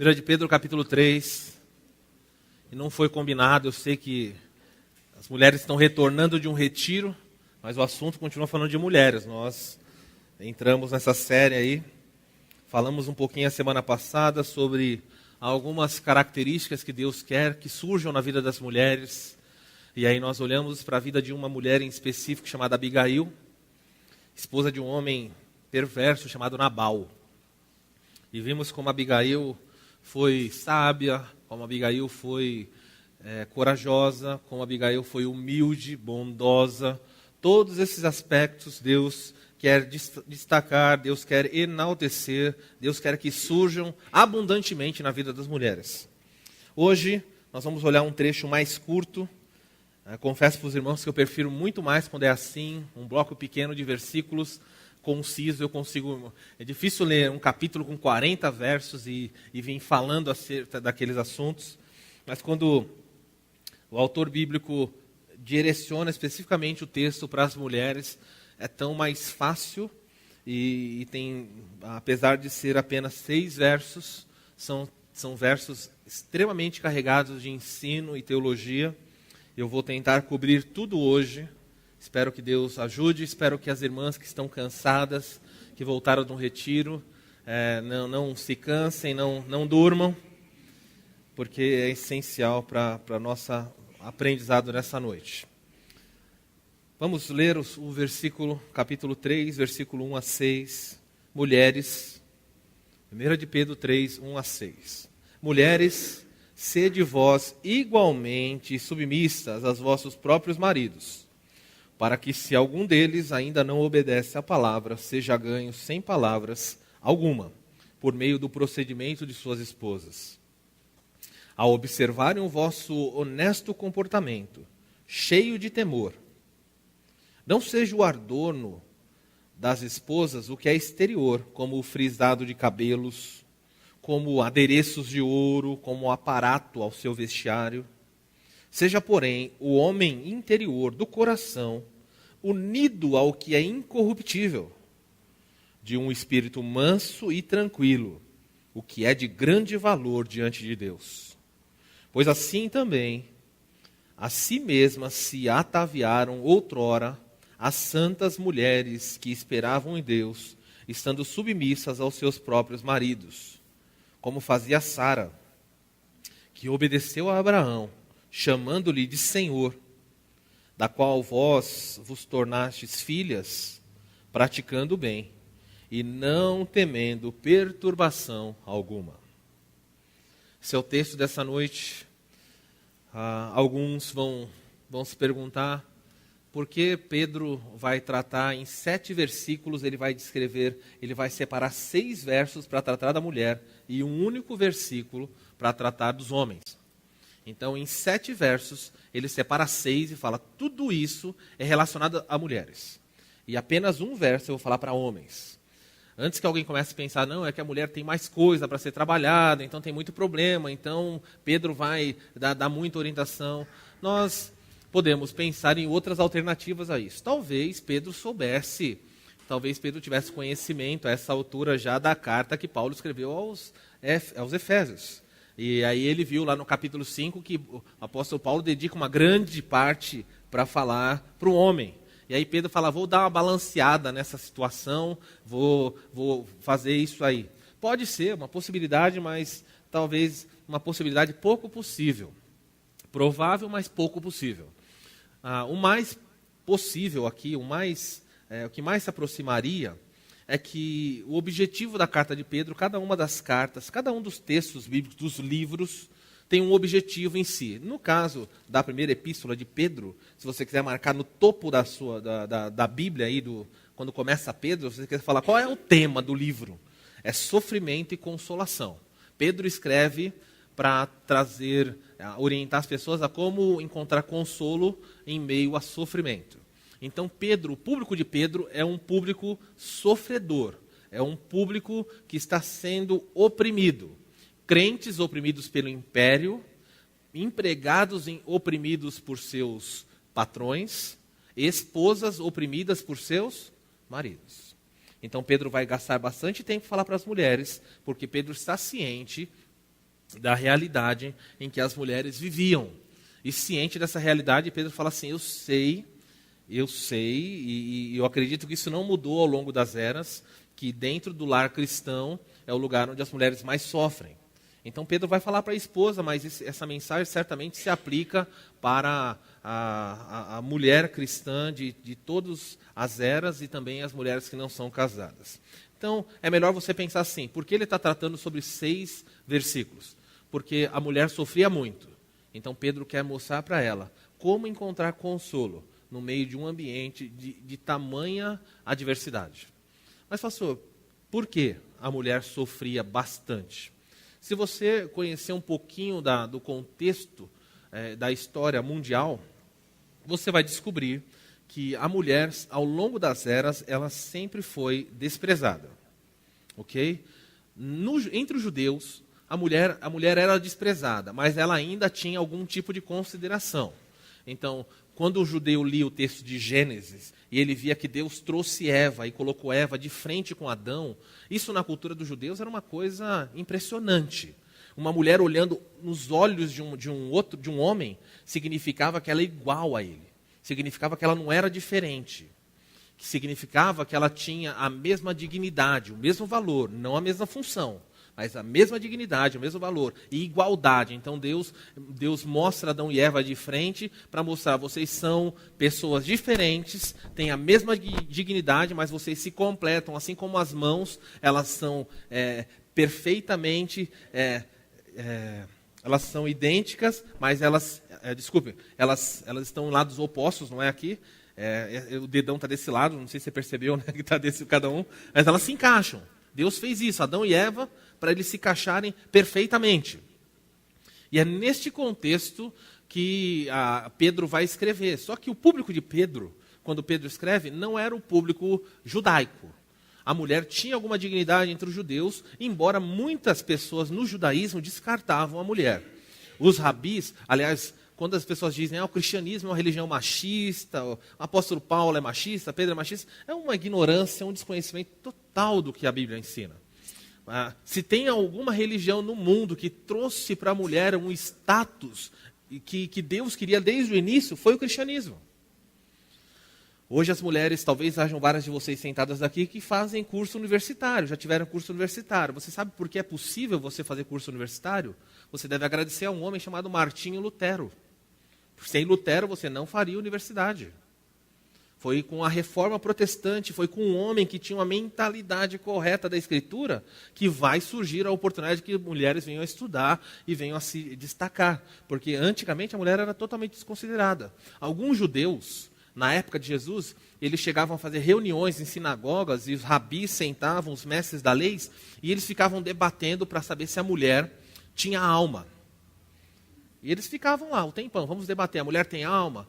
1 de Pedro, capítulo 3. E não foi combinado, eu sei que as mulheres estão retornando de um retiro, mas o assunto continua falando de mulheres. Nós entramos nessa série aí, falamos um pouquinho a semana passada sobre algumas características que Deus quer que surjam na vida das mulheres. E aí nós olhamos para a vida de uma mulher em específico chamada Abigail, esposa de um homem perverso chamado Nabal. E vimos como Abigail foi sábia, como Abigail foi corajosa, como Abigail foi humilde, bondosa. Todos esses aspectos Deus quer destacar, Deus quer enaltecer, Deus quer que surjam abundantemente na vida das mulheres. Hoje nós vamos olhar um trecho mais curto. Confesso para os irmãos que eu prefiro muito mais quando é assim, um bloco pequeno de versículos, conciso, eu consigo. É difícil ler um capítulo com 40 versos e vir falando acerca daqueles assuntos, mas quando o autor bíblico direciona especificamente o texto para as mulheres, é tão mais fácil e tem, apesar de ser apenas 6 versos, são versos extremamente carregados de ensino e teologia. Eu vou tentar cobrir tudo hoje. Espero que Deus ajude, espero que as irmãs que estão cansadas, que voltaram de um retiro, não se cansem, não durmam, porque é essencial para o nosso aprendizado nessa noite. Vamos ler o versículo, capítulo 3, versículo 1 a 6. Mulheres, 1 de Pedro 3, 1 a 6. Mulheres, sede vós igualmente submissas aos vossos próprios maridos, para que, se algum deles ainda não obedece à palavra, seja ganho sem palavras alguma, por meio do procedimento de suas esposas. Ao observarem o vosso honesto comportamento, cheio de temor, não seja o adorno das esposas o que é exterior, como o frisado de cabelos, como adereços de ouro, como aparato ao seu vestiário. Seja, porém, o homem interior do coração unido ao que é incorruptível, de um espírito manso e tranquilo, o que é de grande valor diante de Deus. Pois assim também, a si mesmas se ataviaram outrora as santas mulheres que esperavam em Deus, estando submissas aos seus próprios maridos, como fazia Sara, que obedeceu a Abraão, chamando-lhe de Senhor, da qual vós vos tornastes filhas, praticando o bem, e não temendo perturbação alguma. Esse é o texto dessa noite. Alguns vão se perguntar por que Pedro vai tratar em 7 versículos, ele vai separar 6 versos para tratar da mulher e um único versículo para tratar dos homens. Então, em 7 versos, ele separa 6 e fala, tudo isso é relacionado a mulheres. E apenas um verso eu vou falar para homens. Antes que alguém comece a pensar, não, é que a mulher tem mais coisa para ser trabalhada, então tem muito problema, então Pedro vai dar muita orientação. Nós podemos pensar em outras alternativas a isso. Talvez Pedro tivesse conhecimento a essa altura já da carta que Paulo escreveu aos Efésios. E aí ele viu lá no capítulo 5 que o apóstolo Paulo dedica uma grande parte para falar para o homem. E aí Pedro fala, vou dar uma balanceada nessa situação, vou fazer isso aí. Pode ser uma possibilidade, mas talvez uma possibilidade pouco possível. Provável, mas pouco possível. O mais possível aqui, o que mais se aproximaria é que o objetivo da carta de Pedro, cada uma das cartas, cada um dos textos bíblicos, dos livros, tem um objetivo em si. No caso da primeira epístola de Pedro, se você quiser marcar no topo da Bíblia, aí, quando começa Pedro, você quer falar qual é o tema do livro. É sofrimento e consolação. Pedro escreve para orientar as pessoas a como encontrar consolo em meio a sofrimento. Então o público de Pedro é um público sofredor, é um público que está sendo oprimido. Crentes oprimidos pelo império, empregados oprimidos por seus patrões, esposas oprimidas por seus maridos. Então Pedro vai gastar bastante tempo para falar para as mulheres, porque Pedro está ciente da realidade em que as mulheres viviam. E ciente dessa realidade, Pedro fala assim, eu sei, e eu acredito que isso não mudou ao longo das eras, que dentro do lar cristão é o lugar onde as mulheres mais sofrem. Então Pedro vai falar para a esposa, mas essa mensagem certamente se aplica para a mulher cristã de todas as eras e também as mulheres que não são casadas. Então é melhor você pensar assim, por que ele está tratando sobre 6 versículos? Porque a mulher sofria muito. Então Pedro quer mostrar para ela como encontrar consolo no meio de um ambiente de tamanha adversidade. Mas pastor, por que a mulher sofria bastante? Se você conhecer um pouquinho do contexto da história mundial, você vai descobrir que a mulher, ao longo das eras, ela sempre foi desprezada. Ok? Entre os judeus, a mulher era desprezada, mas ela ainda tinha algum tipo de consideração. Então, quando o judeu lia o texto de Gênesis, e ele via que Deus trouxe Eva e colocou Eva de frente com Adão, isso na cultura dos judeus era uma coisa impressionante. Uma mulher olhando nos olhos de um homem, significava que ela é igual a ele. Significava que ela não era diferente. Que significava que ela tinha a mesma dignidade, o mesmo valor, não a mesma função, mas a mesma dignidade, o mesmo valor e igualdade. Então Deus mostra Adão e Eva de frente para mostrar, vocês são pessoas diferentes, têm a mesma dignidade, mas vocês se completam, assim como as mãos, elas são perfeitamente, elas são idênticas, mas elas estão em lados opostos, não é aqui? O dedão está desse lado, não sei se você percebeu, né, que está desse cada um, mas elas se encaixam. Deus fez isso, Adão e Eva, para eles se encaixarem perfeitamente. E é neste contexto que Pedro vai escrever. Só que o público de Pedro, quando Pedro escreve, não era o público judaico. A mulher tinha alguma dignidade entre os judeus, embora muitas pessoas no judaísmo descartavam a mulher. Os rabis, aliás, quando as pessoas dizem o cristianismo é uma religião machista, o apóstolo Paulo é machista, Pedro é machista, é uma ignorância, um desconhecimento total do que a Bíblia ensina. Se tem alguma religião no mundo que trouxe para a mulher um status que Deus queria desde o início, foi o cristianismo. Hoje as mulheres, talvez hajam várias de vocês sentadas aqui, que fazem curso universitário, já tiveram curso universitário. Você sabe por que é possível você fazer curso universitário? Você deve agradecer a um homem chamado Martinho Lutero. Sem Lutero você não faria universidade. Foi com a reforma protestante, foi com um homem que tinha uma mentalidade correta da Escritura, que vai surgir a oportunidade de que mulheres venham a estudar e venham a se destacar. Porque antigamente a mulher era totalmente desconsiderada. Alguns judeus, na época de Jesus, eles chegavam a fazer reuniões em sinagogas e os rabis sentavam, os mestres da lei, e eles ficavam debatendo para saber se a mulher tinha alma. E eles ficavam lá, o tempão, vamos debater, a mulher tem alma?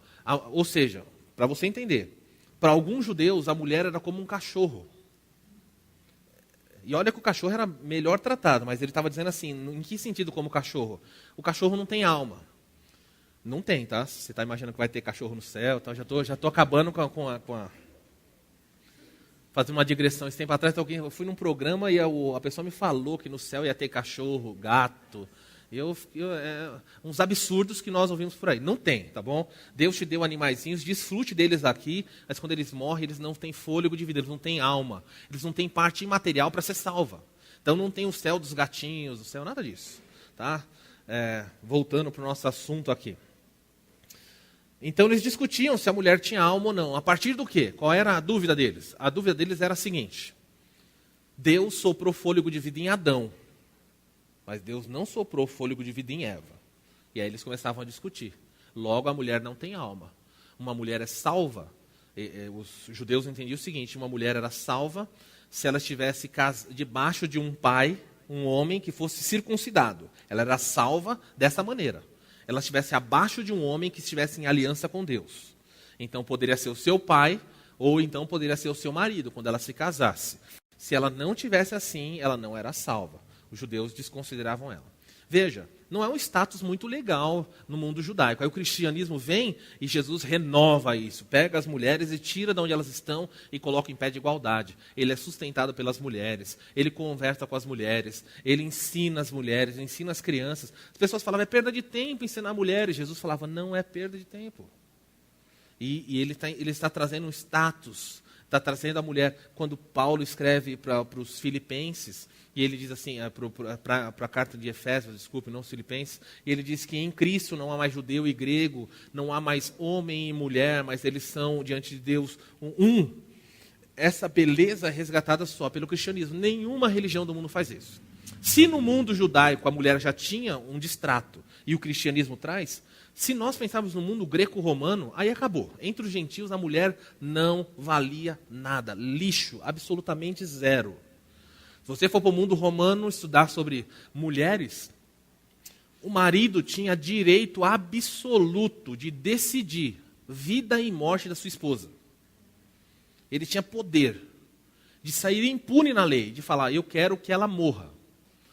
Ou seja, para você entender, para alguns judeus a mulher era como um cachorro. E olha que o cachorro era melhor tratado, mas ele estava dizendo assim, em que sentido como cachorro? O cachorro não tem alma. Não tem, tá? Você está imaginando que vai ter cachorro no céu, tá? Já tô acabando com a... Fazendo uma digressão. Esse tempo atrás, eu fui num programa e a pessoa me falou que no céu ia ter cachorro, gato. Uns absurdos que nós ouvimos por aí. Não tem, tá bom? Deus te deu animaizinhos, desfrute deles aqui, mas quando eles morrem, eles não têm fôlego de vida, eles não têm alma. Eles não têm parte imaterial para ser salva. Então não tem o céu dos gatinhos, o céu, nada disso. Tá? Voltando para o nosso assunto aqui. Então eles discutiam se a mulher tinha alma ou não. A partir do quê? Qual era a dúvida deles? A dúvida deles era a seguinte: Deus soprou fôlego de vida em Adão, mas Deus não soprou fôlego de vida em Eva. E aí eles começavam a discutir. Logo, a mulher não tem alma. Uma mulher é salva. Os judeus entendiam o seguinte: uma mulher era salva se ela estivesse debaixo de um pai, um homem que fosse circuncidado. Ela era salva dessa maneira. Ela estivesse abaixo de um homem que estivesse em aliança com Deus. Então poderia ser o seu pai, ou então poderia ser o seu marido, quando ela se casasse. Se ela não tivesse assim, ela não era salva. Os judeus desconsideravam ela. Veja, não é um status muito legal no mundo judaico. Aí o cristianismo vem e Jesus renova isso. Pega as mulheres e tira de onde elas estão e coloca em pé de igualdade. Ele é sustentado pelas mulheres, ele conversa com as mulheres, ele ensina as mulheres, ensina as crianças. As pessoas falavam, é perda de tempo ensinar mulheres. Jesus falava, não é perda de tempo. E ele está trazendo um status, está trazendo a mulher. Quando Paulo escreve para os filipenses, e ele diz assim, para a carta de Efésios, desculpe, não os filipenses, e ele diz que em Cristo não há mais judeu e grego, não há mais homem e mulher, mas eles são, diante de Deus, um. Essa beleza é resgatada só pelo cristianismo. Nenhuma religião do mundo faz isso. Se no mundo judaico a mulher já tinha um distrato, e o cristianismo traz, se nós pensarmos no mundo greco-romano, aí acabou. Entre os gentios, a mulher não valia nada. Lixo, absolutamente zero. Se você for para o mundo romano estudar sobre mulheres, o marido tinha direito absoluto de decidir vida e morte da sua esposa. Ele tinha poder de sair impune na lei, de falar, eu quero que ela morra.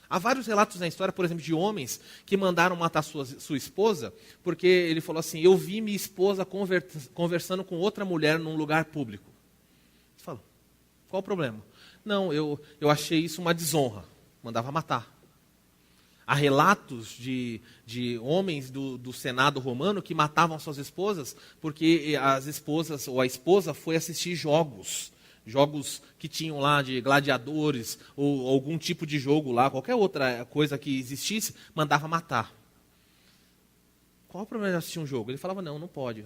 Há vários relatos na história, por exemplo, de homens que mandaram matar sua esposa, porque ele falou assim, eu vi minha esposa conversando com outra mulher num lugar público. Você fala, qual o problema? Não, eu achei isso uma desonra. Mandava matar. Há relatos de homens do Senado romano que matavam suas esposas porque as esposas ou a esposa foi assistir jogos que tinham lá de gladiadores ou algum tipo de jogo lá, qualquer outra coisa que existisse, mandava matar. Qual o problema de assistir um jogo? Ele falava, não pode.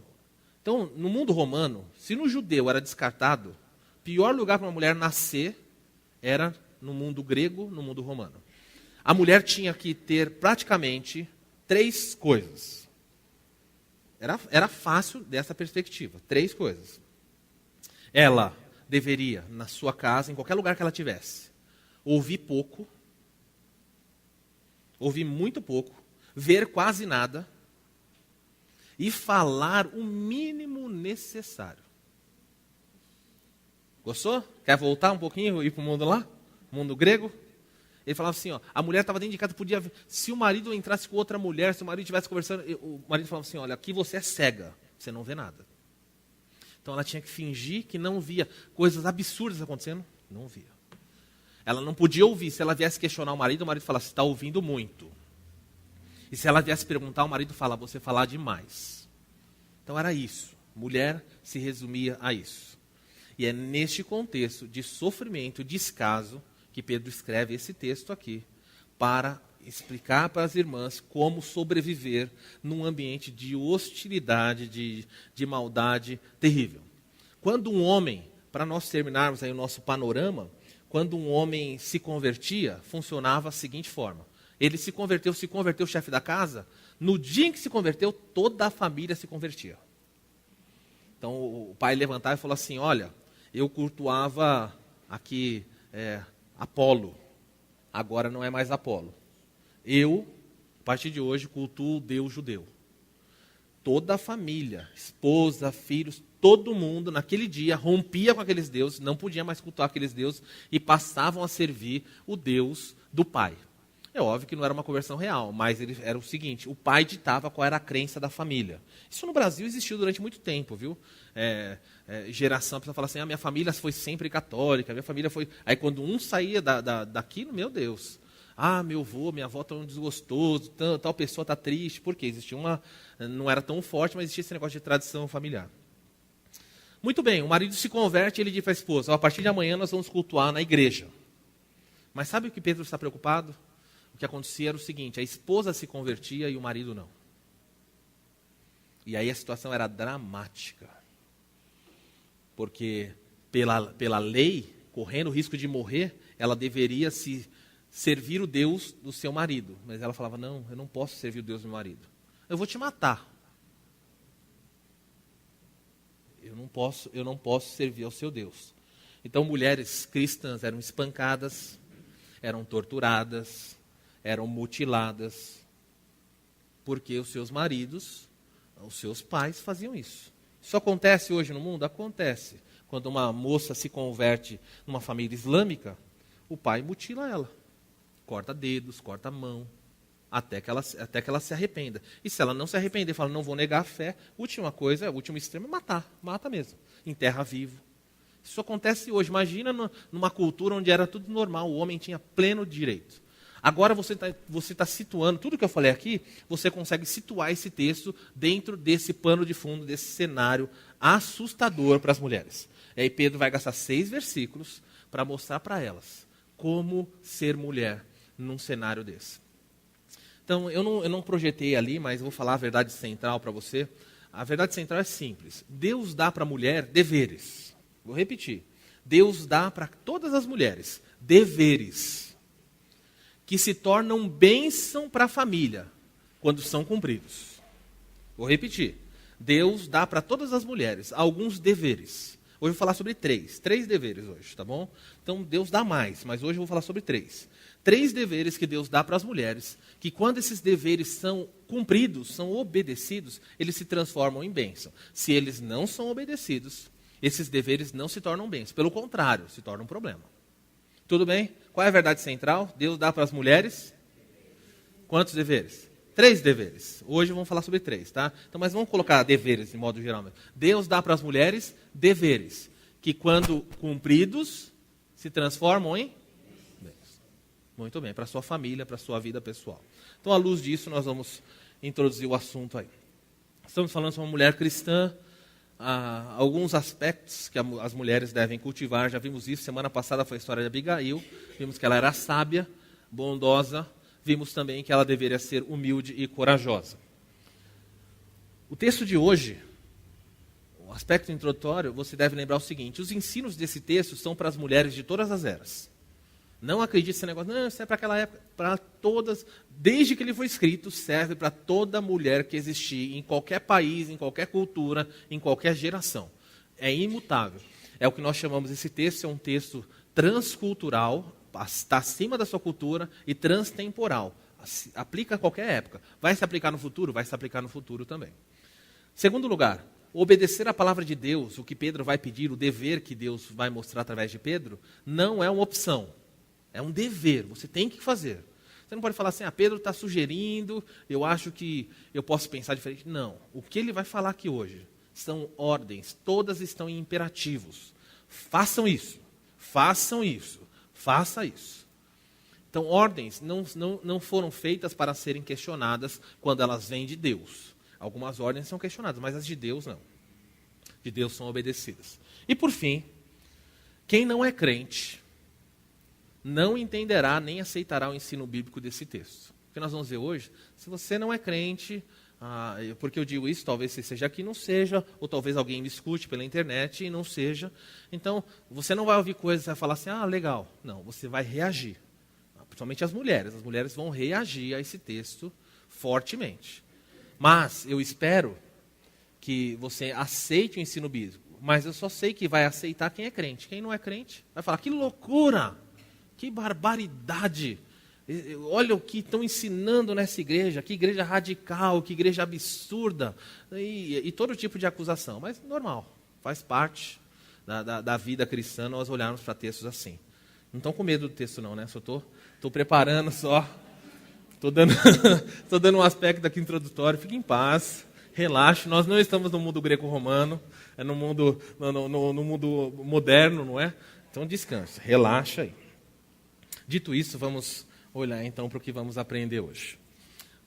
Então, no mundo romano, se no judeu era descartado, o pior lugar para uma mulher nascer era no mundo grego, no mundo romano. A mulher tinha que ter praticamente 3 coisas. Era fácil dessa perspectiva. 3 coisas. Ela deveria, na sua casa, em qualquer lugar que ela tivesse, ouvir pouco, ouvir muito pouco, ver quase nada e falar o mínimo necessário. Gostou? Quer voltar um pouquinho e ir para o mundo lá? Mundo grego? Ele falava assim, a mulher estava dentro de casa, podia ver. Se o marido entrasse com outra mulher, se o marido estivesse conversando, o marido falava assim, olha, aqui você é cega, você não vê nada. Então ela tinha que fingir que não via coisas absurdas acontecendo, não via. Ela não podia ouvir, se ela viesse questionar o marido falasse, está ouvindo muito. E se ela viesse perguntar, o marido fala, você falar demais. Então era isso, mulher se resumia a isso. E é neste contexto de sofrimento, descaso, que Pedro escreve esse texto aqui, para explicar para as irmãs como sobreviver num ambiente de hostilidade, de maldade terrível. Quando um homem, para nós terminarmos aí o nosso panorama, quando um homem se convertia, funcionava da seguinte forma. Ele se converteu o chefe da casa, no dia em que se converteu, toda a família se convertia. Então o pai levantava e falou assim, olha, eu cultuava aqui Apolo, agora não é mais Apolo. Eu, a partir de hoje, cultuo o Deus judeu. Toda a família, esposa, filhos, todo mundo, naquele dia, rompia com aqueles deuses, não podia mais cultuar aqueles deuses e passavam a servir o Deus do pai. É óbvio que não era uma conversão real, mas ele era o seguinte, o pai ditava qual era a crença da família. Isso no Brasil existiu durante muito tempo, viu? Geração, a pessoa fala assim, a minha família foi sempre católica, a minha família foi... Aí quando um saía daquilo, meu Deus, meu avô, minha avó estão desgostoso, tal pessoa está triste, porque existia não era tão forte, mas existia esse negócio de tradição familiar. Muito bem, o marido se converte e ele diz para a esposa, a partir de amanhã nós vamos cultuar na igreja. Mas sabe o que Pedro está preocupado? O que acontecia era o seguinte, a esposa se convertia e o marido não. E aí a situação era dramática. Porque pela lei, correndo o risco de morrer, ela deveria se servir o Deus do seu marido. Mas ela falava, não, eu não posso servir o Deus do meu marido. Eu vou te matar. Eu não posso servir ao seu Deus. Então mulheres cristãs eram espancadas, eram torturadas, eram mutiladas, porque os seus maridos, os seus pais faziam isso. Isso acontece hoje no mundo? Acontece. Quando uma moça se converte numa família islâmica, o pai mutila ela. Corta dedos, corta a mão. até que ela se arrependa. E se ela não se arrepender, fala, não vou negar a fé, última coisa, o último extremo é matar. Mata mesmo. Enterra vivo. Isso acontece hoje. Imagina numa cultura onde era tudo normal, o homem tinha pleno direito. Agora você tá situando, tudo que eu falei aqui, você consegue situar esse texto dentro desse pano de fundo, desse cenário assustador para as mulheres. E aí Pedro vai gastar 6 versículos para mostrar para elas como ser mulher num cenário desse. Então, eu não projetei ali, mas eu vou falar a verdade central para você. A verdade central é simples. Deus dá para a mulher deveres. Vou repetir. Deus dá para todas as mulheres deveres que se tornam bênção para a família quando são cumpridos. Vou repetir. Deus dá para todas as mulheres alguns deveres. Hoje eu vou falar sobre 3 deveres hoje, tá bom? Então Deus dá mais, mas hoje eu vou falar sobre 3. 3 deveres que Deus dá para as mulheres, que quando esses deveres são cumpridos, são obedecidos, eles se transformam em bênção. Se eles não são obedecidos, esses deveres não se tornam bênção. Pelo contrário, se tornam um problema. Tudo bem? Qual é a verdade central? Deus dá para as mulheres quantos deveres? 3 deveres. Hoje vamos falar sobre 3, tá? Então, mas vamos colocar deveres de modo geral mesmo. Deus dá para as mulheres deveres, que quando cumpridos, se transformam em bênçãos. Muito bem, para a sua família, para a sua vida pessoal. Então, à luz disso, nós vamos introduzir o assunto aí. Estamos falando sobre uma mulher cristã, alguns aspectos que as mulheres devem cultivar, já vimos isso, semana passada foi a história de Abigail, vimos que ela era sábia, bondosa, vimos também que ela deveria ser humilde e corajosa. O texto de hoje, o aspecto introdutório, você deve lembrar o seguinte, os ensinos desse texto são para as mulheres de todas as eras. Não acredite nesse negócio, não, isso é para aquela época, para todas, desde que ele foi escrito, serve para toda mulher que existir, em qualquer país, em qualquer cultura, em qualquer geração. É imutável. É o que nós chamamos, esse texto é um texto transcultural, está acima da sua cultura e transtemporal. Aplica a qualquer época. Vai se aplicar no futuro? Vai se aplicar no futuro também. Segundo lugar, obedecer a palavra de Deus, o que Pedro vai pedir, o dever que Deus vai mostrar através de Pedro, não é uma opção. É um dever, você tem que fazer. Você não pode falar assim, Pedro está sugerindo, eu acho que eu posso pensar diferente. Não, o que ele vai falar aqui hoje são ordens, todas estão em imperativos. Façam isso, façam isso, faça isso. Então, ordens não foram feitas para serem questionadas quando elas vêm de Deus. Algumas ordens são questionadas, mas as de Deus não. De Deus são obedecidas. E por fim, quem não é crente não entenderá nem aceitará o ensino bíblico desse texto. O que nós vamos ver hoje, se você não é crente, porque eu digo isso, talvez você seja aqui, não seja, ou talvez alguém me escute pela internet e não seja. Então, você não vai ouvir coisas e vai falar assim, legal. Não, você vai reagir. Principalmente as mulheres vão reagir a esse texto fortemente. Mas eu espero que você aceite o ensino bíblico, mas eu só sei que vai aceitar quem é crente. Quem não é crente vai falar, que loucura! Que barbaridade! Olha o que estão ensinando nessa igreja, que igreja radical, que igreja absurda, e todo tipo de acusação. Mas normal, faz parte da vida cristã nós olharmos para textos assim. Não estão com medo do texto não, né? Só estou preparando só, estou dando um aspecto aqui introdutório, fique em paz, relaxe, nós não estamos no mundo greco-romano, é no mundo moderno, não é? Então descanse, relaxa aí. Dito isso, vamos olhar então para o que vamos aprender hoje.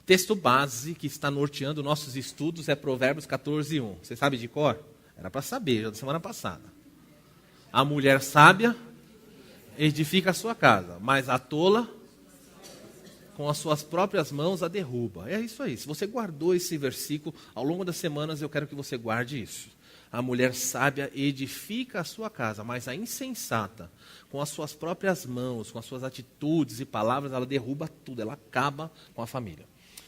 O texto base que está norteando nossos estudos é Provérbios 14:1. Você sabe de cor? Era para saber, já da semana passada. A mulher sábia edifica a sua casa, mas a tola com as suas próprias mãos a derruba. É isso aí. Se você guardou esse versículo, ao longo das semanas eu quero que você guarde isso. A mulher sábia edifica a sua casa, mas a insensata, com as suas próprias mãos, com as suas atitudes e palavras, ela derruba tudo, ela acaba com a família.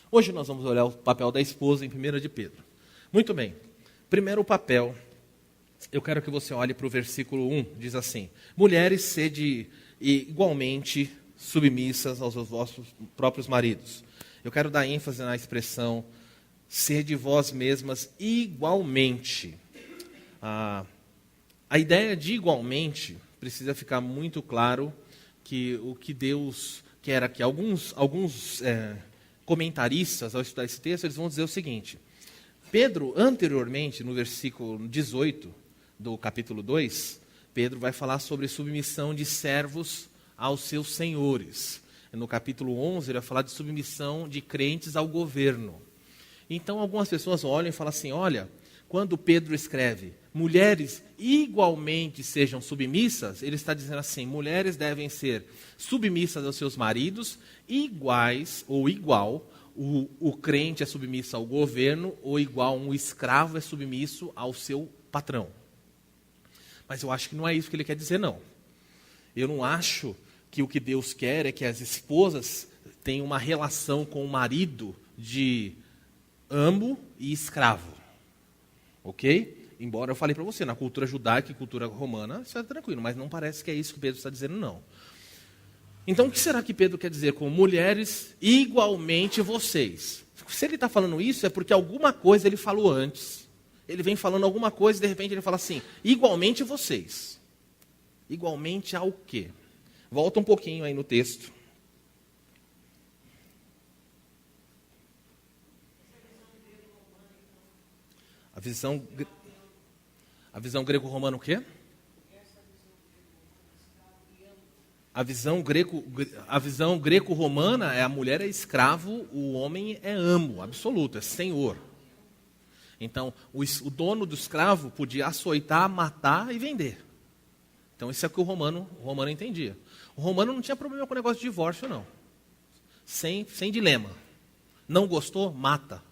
Hoje nós vamos olhar o papel da esposa em 1 de Pedro. Muito bem. Primeiro o papel, eu quero que você olhe para o versículo 1, diz assim, mulheres, sede igualmente submissas aos vossos próprios maridos. Eu quero dar ênfase na expressão, sede vós mesmas igualmente. A ideia de igualmente precisa ficar muito claro que o que Deus quer aqui. Alguns comentaristas, ao estudar esse texto, eles vão dizer o seguinte: Pedro, anteriormente, no versículo 18 do capítulo 2, Pedro vai falar sobre submissão de servos aos seus senhores. No capítulo 11, ele vai falar de submissão de crentes ao governo. Então, algumas pessoas olham e falam assim, olha, quando Pedro escreve, mulheres igualmente sejam submissas, ele está dizendo assim, mulheres devem ser submissas aos seus maridos, iguais ou igual, o crente é submisso ao governo, ou igual um escravo é submisso ao seu patrão. Mas eu acho que não é isso que ele quer dizer, não. Eu não acho que o que Deus quer é que as esposas tenham uma relação com o marido de amo e escravo. Ok? Embora eu falei para você, na cultura judaica e cultura romana, isso é tranquilo, mas não parece que é isso que Pedro está dizendo, não. Então, o que será que Pedro quer dizer com mulheres igualmente vocês? Se ele está falando isso, é porque alguma coisa ele falou antes. Ele vem falando alguma coisa e, de repente, ele fala assim, igualmente vocês. Igualmente ao quê? Volta um pouquinho aí no texto. A visão greco-romana o quê? A visão greco-romana é a mulher é escravo, o homem é amo, absoluto, é senhor. Então, o dono do escravo podia açoitar, matar e vender. Então, isso é o que o romano entendia. O romano não tinha problema com o negócio de divórcio, não. Sem dilema. Não gostou? Mata.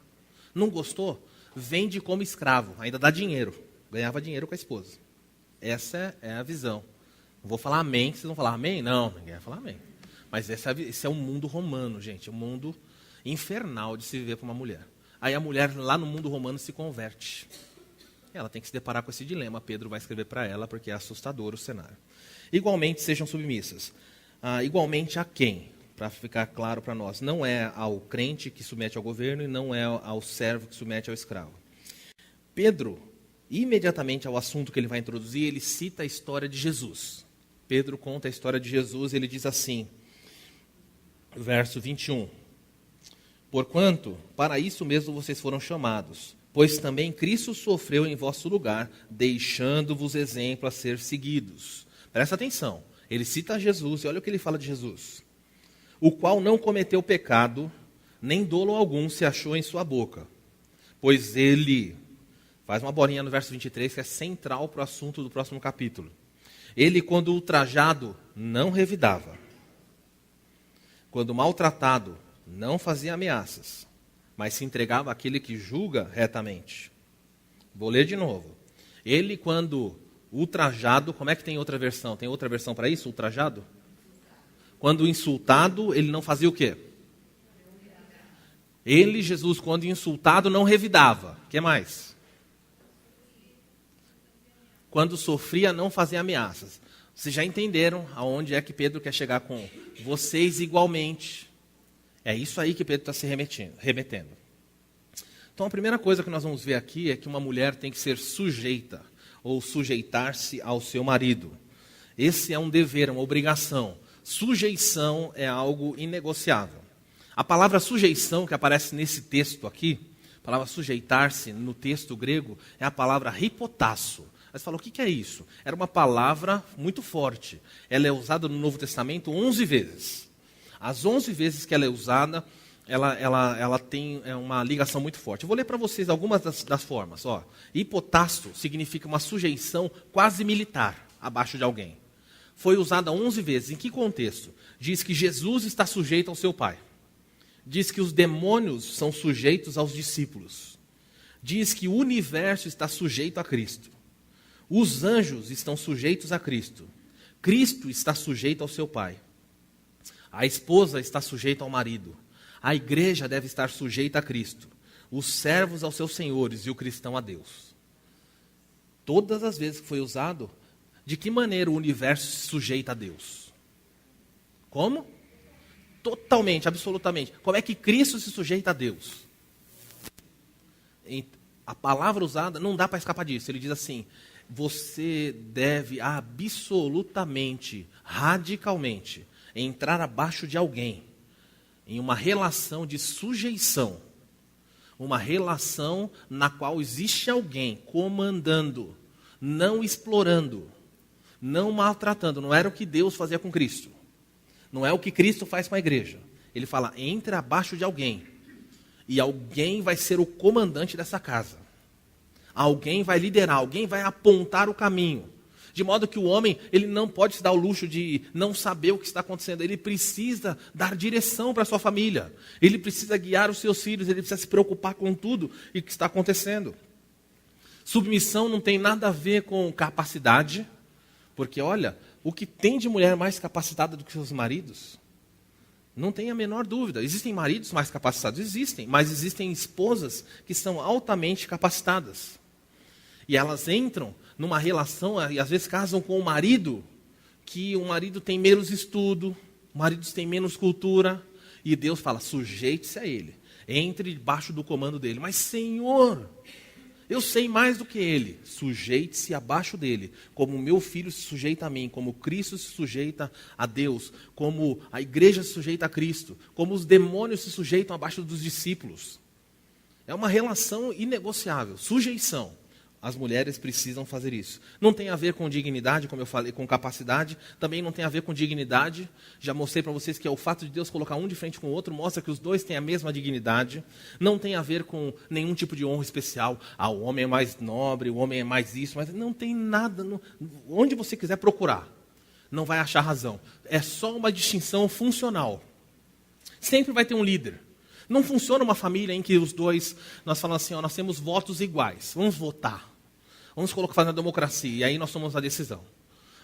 Não gostou? Vende como escravo. Ainda dá dinheiro. Ganhava dinheiro com a esposa. Essa é a visão. Não vou falar amém, vocês vão falar amém? Não, ninguém vai falar amém. Mas esse é o mundo romano, gente. Um mundo infernal de se viver para uma mulher. Aí a mulher lá no mundo romano se converte. Ela tem que se deparar com esse dilema. Pedro vai escrever para ela, porque é assustador o cenário. Igualmente sejam submissas. Igualmente a quem? Para ficar claro para nós. Não é ao crente que submete ao governo e não é ao servo que submete ao escravo. Pedro, imediatamente ao assunto que ele vai introduzir, ele cita a história de Jesus. Pedro conta a história de Jesus e ele diz assim, verso 21. Porquanto, para isso mesmo vocês foram chamados, pois também Cristo sofreu em vosso lugar, deixando-vos exemplo a ser seguidos. Presta atenção, ele cita Jesus e olha o que ele fala de Jesus. O qual não cometeu pecado, nem dolo algum se achou em sua boca. Pois ele, faz uma bolinha no verso 23, que é central para o assunto do próximo capítulo. Ele, quando ultrajado, não revidava. Quando maltratado, não fazia ameaças, mas se entregava àquele que julga retamente. Vou ler de novo. Ele, quando ultrajado, como é que tem outra versão? Tem outra versão para isso, ultrajado? Quando insultado, ele não fazia o quê? Ele, Jesus, quando insultado, não revidava. O que mais? Quando sofria, não fazia ameaças. Vocês já entenderam aonde é que Pedro quer chegar com vocês igualmente. É isso aí que Pedro está se remetendo. Então, a primeira coisa que nós vamos ver aqui é que uma mulher tem que ser sujeita, ou sujeitar-se ao seu marido. Esse é um dever, uma obrigação. Sujeição é algo inegociável. A palavra sujeição que aparece nesse texto aqui, a palavra sujeitar-se no texto grego, é a palavra hipotasso. Mas falou, o que é isso? Era uma palavra muito forte. Ela é usada no Novo Testamento 11 vezes. As 11 vezes que ela é usada, ela tem uma ligação muito forte. Eu vou ler para vocês algumas das formas. Ó, hipotasso significa uma sujeição quase militar abaixo de alguém. Foi usada 11 vezes. Em que contexto? Diz que Jesus está sujeito ao seu Pai. Diz que os demônios são sujeitos aos discípulos. Diz que o universo está sujeito a Cristo. Os anjos estão sujeitos a Cristo. Cristo está sujeito ao seu Pai. A esposa está sujeita ao marido. A igreja deve estar sujeita a Cristo. Os servos aos seus senhores e o cristão a Deus. Todas as vezes que foi usado, de que maneira o universo se sujeita a Deus? Como? Totalmente, absolutamente. Como é que Cristo se sujeita a Deus? A palavra usada, não dá para escapar disso. Ele diz assim, você deve absolutamente, radicalmente, entrar abaixo de alguém. em uma relação de sujeição, uma relação na qual existe alguém comandando, não explorando, não maltratando. Não era o que Deus fazia com Cristo. Não é o que Cristo faz com a igreja. Ele fala, entre abaixo de alguém. E alguém vai ser o comandante dessa casa. Alguém vai liderar, alguém vai apontar o caminho. De modo que o homem, ele não pode se dar o luxo de não saber o que está acontecendo. Ele precisa dar direção para a sua família. Ele precisa guiar os seus filhos. Ele precisa se preocupar com tudo o que está acontecendo. Submissão não tem nada a ver com capacidade. Porque, olha, o que tem de mulher mais capacitada do que seus maridos? Não tem a menor dúvida. Existem maridos mais capacitados? Existem. Mas existem esposas que são altamente capacitadas. E elas entram numa relação, e às vezes casam com o marido, que o marido tem menos estudo, o marido tem menos cultura, e Deus fala, sujeite-se a ele, entre debaixo do comando dele. Mas Senhor, eu sei mais do que ele. Sujeite-se abaixo dele, como o meu filho se sujeita a mim, como Cristo se sujeita a Deus, como a igreja se sujeita a Cristo, como os demônios se sujeitam abaixo dos discípulos. É uma relação inegociável, sujeição. As mulheres precisam fazer isso. Não tem a ver com dignidade, como eu falei, com capacidade. Também não tem a ver com dignidade. Já mostrei para vocês que é o fato de Deus colocar um de frente com o outro, mostra que os dois têm a mesma dignidade. Não tem a ver com nenhum tipo de honra especial. Ah, o homem é mais nobre, o homem é mais isso. Mas não tem nada. Onde você quiser procurar, não vai achar razão. É só uma distinção funcional. Sempre vai ter um líder. Não funciona uma família em que os dois, nós falamos assim, ó, nós temos votos iguais. Vamos votar. Vamos fazer uma democracia, e aí nós tomamos a decisão.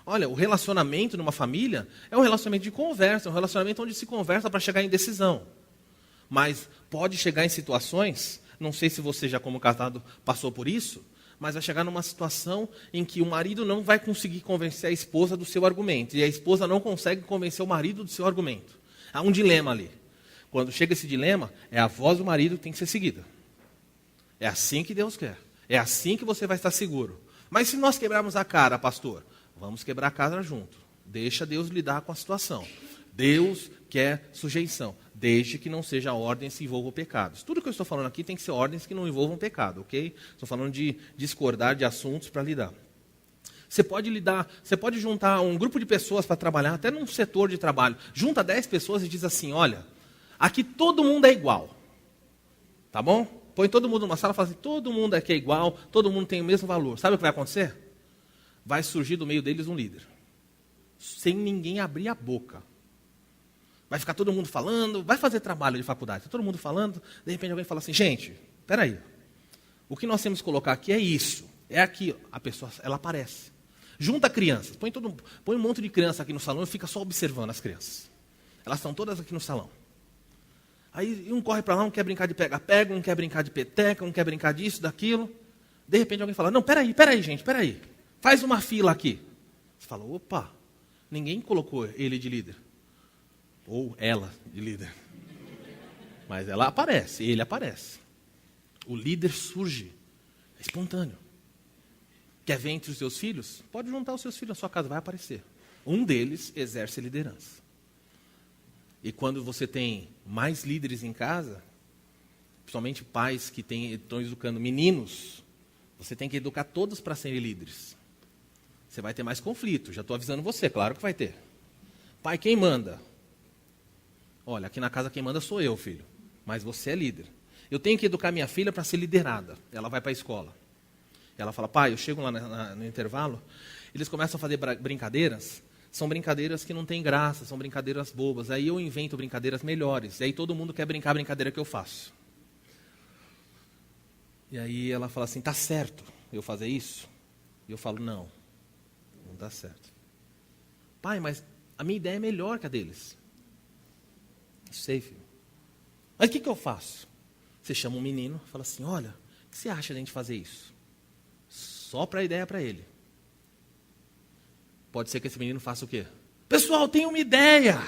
Olha, o relacionamento numa família é um relacionamento de conversa, é um relacionamento onde se conversa para chegar em decisão. Mas pode chegar em situações, não sei se você já como casado passou por isso, mas vai chegar numa situação em que o marido não vai conseguir convencer a esposa do seu argumento, e a esposa não consegue convencer o marido do seu argumento. Há um dilema ali. Quando chega esse dilema, é a voz do marido que tem que ser seguida. É assim que Deus quer. É assim que você vai estar seguro. Mas se nós quebrarmos a cara, pastor, vamos quebrar a cara junto. Deixa Deus lidar com a situação. Deus quer sujeição, desde que não seja ordens que envolvam pecados. Tudo que eu estou falando aqui tem que ser ordens que não envolvam pecado, ok? Estou falando de discordar de assuntos para lidar. Você pode juntar um grupo de pessoas para trabalhar, até num setor de trabalho. Junta 10 pessoas e diz assim, olha, aqui todo mundo é igual. Tá bom? Põe todo mundo numa sala e fala assim, todo mundo aqui é igual, todo mundo tem o mesmo valor. Sabe o que vai acontecer? Vai surgir do meio deles um líder. Sem ninguém abrir a boca. Vai ficar todo mundo falando, vai fazer trabalho de faculdade, todo mundo falando, de repente alguém fala assim, gente, peraí, o que nós temos que colocar aqui é isso, é aqui, a pessoa, ela aparece. Junta crianças, põe um monte de criança aqui no salão e fica só observando as crianças. Elas estão todas aqui no salão. Aí um corre para lá, um quer brincar de pega-pega, um quer brincar de peteca, um quer brincar disso, daquilo. De repente alguém fala, não, peraí, gente, peraí. Faz uma fila aqui. Você fala, opa, ninguém colocou ele de líder. Ou ela de líder. Mas ela aparece, ele aparece. O líder surge, é espontâneo. Quer ver entre os seus filhos? Pode juntar os seus filhos na sua casa, vai aparecer. Um deles exerce liderança. E quando você tem mais líderes em casa, principalmente pais que estão educando meninos, você tem que educar todos para serem líderes. Você vai ter mais conflito, já estou avisando você, claro que vai ter. Pai, quem manda? Olha, aqui na casa quem manda sou eu, filho, mas você é líder. Eu tenho que educar minha filha para ser liderada. Ela vai para a escola. Ela fala, pai, eu chego lá no intervalo, eles começam a fazer brincadeiras. São brincadeiras que não têm graça, são brincadeiras bobas. Aí eu invento brincadeiras melhores. E aí todo mundo quer brincar a brincadeira que eu faço. E aí ela fala assim, tá certo eu fazer isso? E eu falo, não dá certo. Pai, mas a minha ideia é melhor que a deles. Sei, filho. Mas o que eu faço? Você chama um menino, fala assim, olha, o que você acha de a gente fazer isso? Só para a ideia para ele. Pode ser que esse menino faça o quê? Pessoal, tem uma ideia.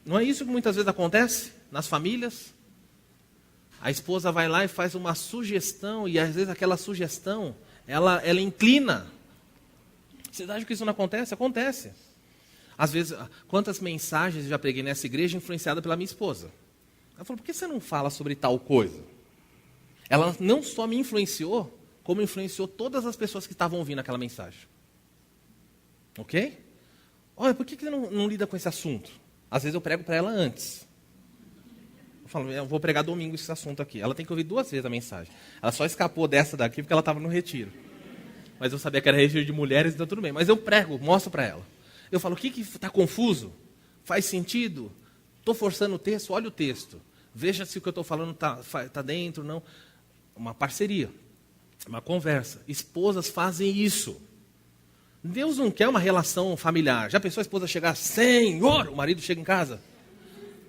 Não é isso que muitas vezes acontece nas famílias? A esposa vai lá e faz uma sugestão, e às vezes aquela sugestão, ela inclina. Você acha que isso não acontece? Acontece. Às vezes, quantas mensagens eu já preguei nessa igreja influenciada pela minha esposa? Ela falou, por que você não fala sobre tal coisa? Ela não só me influenciou, como influenciou todas as pessoas que estavam ouvindo aquela mensagem. Ok? Olha, por que você não lida com esse assunto? Às vezes eu prego para ela antes. Eu falo, eu vou pregar domingo esse assunto aqui. Ela tem que ouvir 2 vezes a mensagem. Ela só escapou dessa daqui porque ela estava no retiro. Mas eu sabia que era retiro de mulheres, então tudo bem. Mas eu prego, mostro para ela. Eu falo, o que está confuso? Faz sentido? Estou forçando o texto? Olha o texto. Veja se o que eu estou falando está dentro, não. Uma parceria, uma conversa. Esposas fazem isso. Deus não quer uma relação familiar. Já pensou a esposa chegar, Senhor, o marido chega em casa?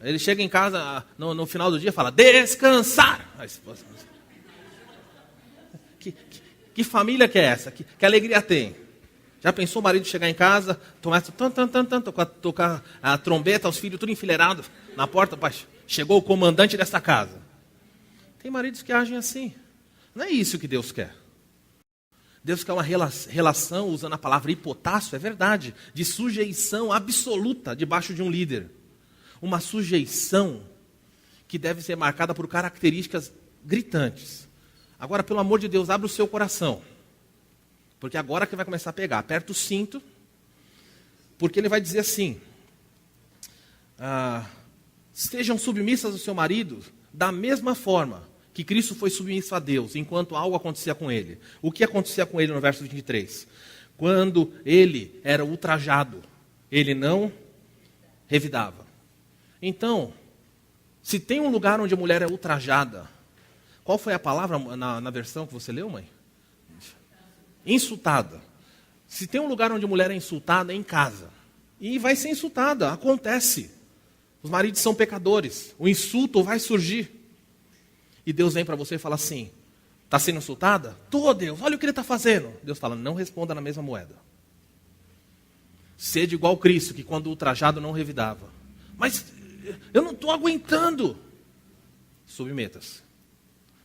Ele chega em casa no final do dia e fala, descansar. A esposa, que família que é essa? Que alegria tem? Já pensou o marido chegar em casa, tocar a trombeta, os filhos tudo enfileirado na porta, chegou o comandante dessa casa. Tem maridos que agem assim. Não é isso que Deus quer. Deus quer uma relação, usando a palavra hipotácio, é verdade, de sujeição absoluta debaixo de um líder. Uma sujeição que deve ser marcada por características gritantes. Agora, pelo amor de Deus, abre o seu coração. Porque agora que vai começar a pegar. Aperta o cinto, porque ele vai dizer assim, estejam submissas ao seu marido da mesma forma que Cristo foi submisso a Deus, enquanto algo acontecia com ele. O que acontecia com ele no verso 23? Quando ele era ultrajado, ele não revidava. Então, se tem um lugar onde a mulher é ultrajada, qual foi a palavra na versão que você leu, mãe? Insultada. Se tem um lugar onde a mulher é insultada, é em casa. E vai ser insultada, acontece. Os maridos são pecadores, o insulto vai surgir. E Deus vem para você e fala assim, está sendo insultada? Tô, Deus, olha o que ele está fazendo. Deus fala, não responda na mesma moeda. Sede igual Cristo, que quando ultrajado não revidava. Mas eu não estou aguentando. Submeta-se.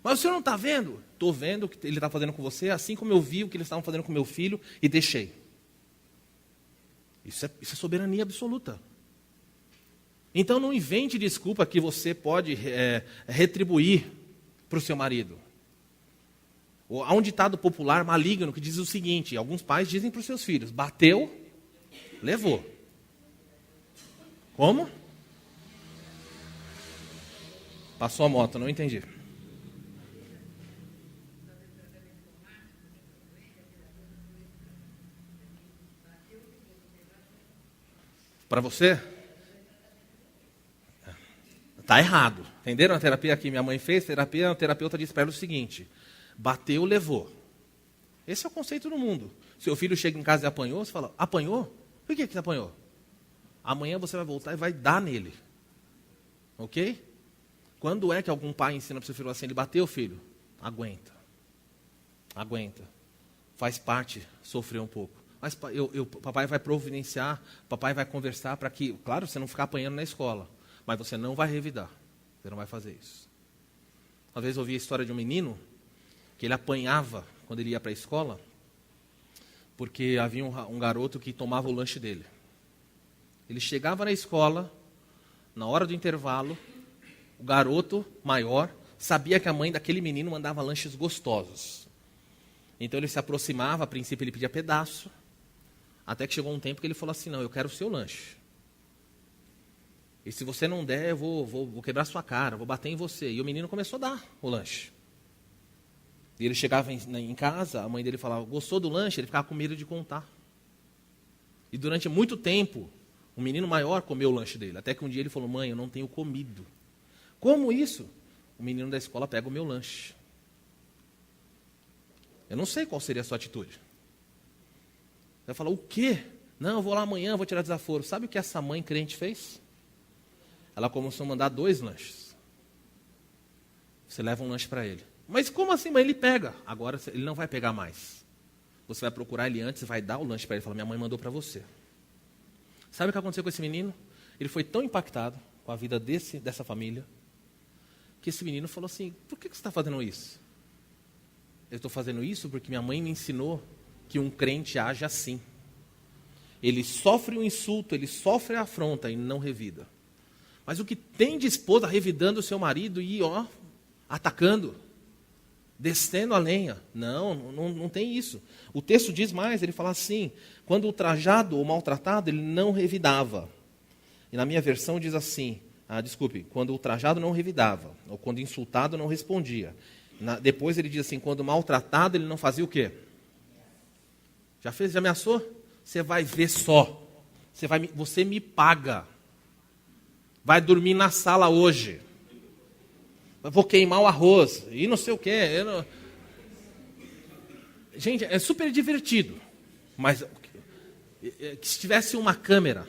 Mas o senhor não está vendo? Estou vendo o que ele está fazendo com você, assim como eu vi o que eles estavam fazendo com meu filho e deixei. Isso é soberania absoluta. Então não invente desculpa que você pode retribuir para o seu marido. Há um ditado popular maligno que diz o seguinte, alguns pais dizem para os seus filhos, bateu, levou. Como? Passou a moto, não entendi. Para você? Está errado. Entenderam a terapia que minha mãe fez? A terapeuta disse para ela o seguinte, bateu, levou. Esse é o conceito do mundo. Seu filho chega em casa e apanhou, você fala, apanhou? Por que você apanhou? Amanhã você vai voltar e vai dar nele. Ok? Quando é que algum pai ensina para o seu filho assim, ele bateu, filho? Aguenta. Aguenta. Faz parte sofrer um pouco. Mas papai vai providenciar, papai vai conversar para que, claro, você não ficar apanhando na escola, mas você não vai revidar. Você não vai fazer isso. Uma vez eu ouvi a história de um menino que ele apanhava quando ele ia para a escola, porque havia um garoto que tomava o lanche dele. Ele chegava na escola, na hora do intervalo, o garoto maior sabia que a mãe daquele menino mandava lanches gostosos. Então ele se aproximava, a princípio ele pedia pedaço, até que chegou um tempo que ele falou assim, não, eu quero o seu lanche. E se você não der, eu vou quebrar sua cara, vou bater em você. E o menino começou a dar o lanche. E ele chegava em casa, a mãe dele falava, gostou do lanche? Ele ficava com medo de contar. E durante muito tempo, o menino maior comeu o lanche dele. Até que um dia ele falou, mãe, eu não tenho comido. Como isso? O menino da escola pega o meu lanche. Eu não sei qual seria a sua atitude. Você vai falar, o quê? Não, eu vou lá amanhã, vou tirar desaforo. Sabe o que essa mãe crente fez? Ela começou a mandar 2 lanches. Você leva um lanche para ele. Mas como assim, mãe? Ele pega. Agora ele não vai pegar mais. Você vai procurar ele antes e vai dar o lanche para ele. Fala, minha mãe mandou para você. Sabe o que aconteceu com esse menino? Ele foi tão impactado com a vida dessa família, que esse menino falou assim, por que você está fazendo isso? Eu estou fazendo isso porque minha mãe me ensinou que um crente age assim. Ele sofre o insulto, ele sofre a afronta e não revida. Mas o que tem de esposa revidando o seu marido e, atacando, descendo a lenha? Não tem isso. O texto diz mais, ele fala assim, quando ultrajado ou maltratado, ele não revidava. E na minha versão diz assim, quando ultrajado não revidava, ou quando insultado não respondia. Depois ele diz assim, quando maltratado ele não fazia o quê? Já ameaçou? Você vai ver só. Você me paga. Vai dormir na sala hoje. Eu vou queimar o arroz. E não sei o quê. Gente, é super divertido. Mas se tivesse uma câmera,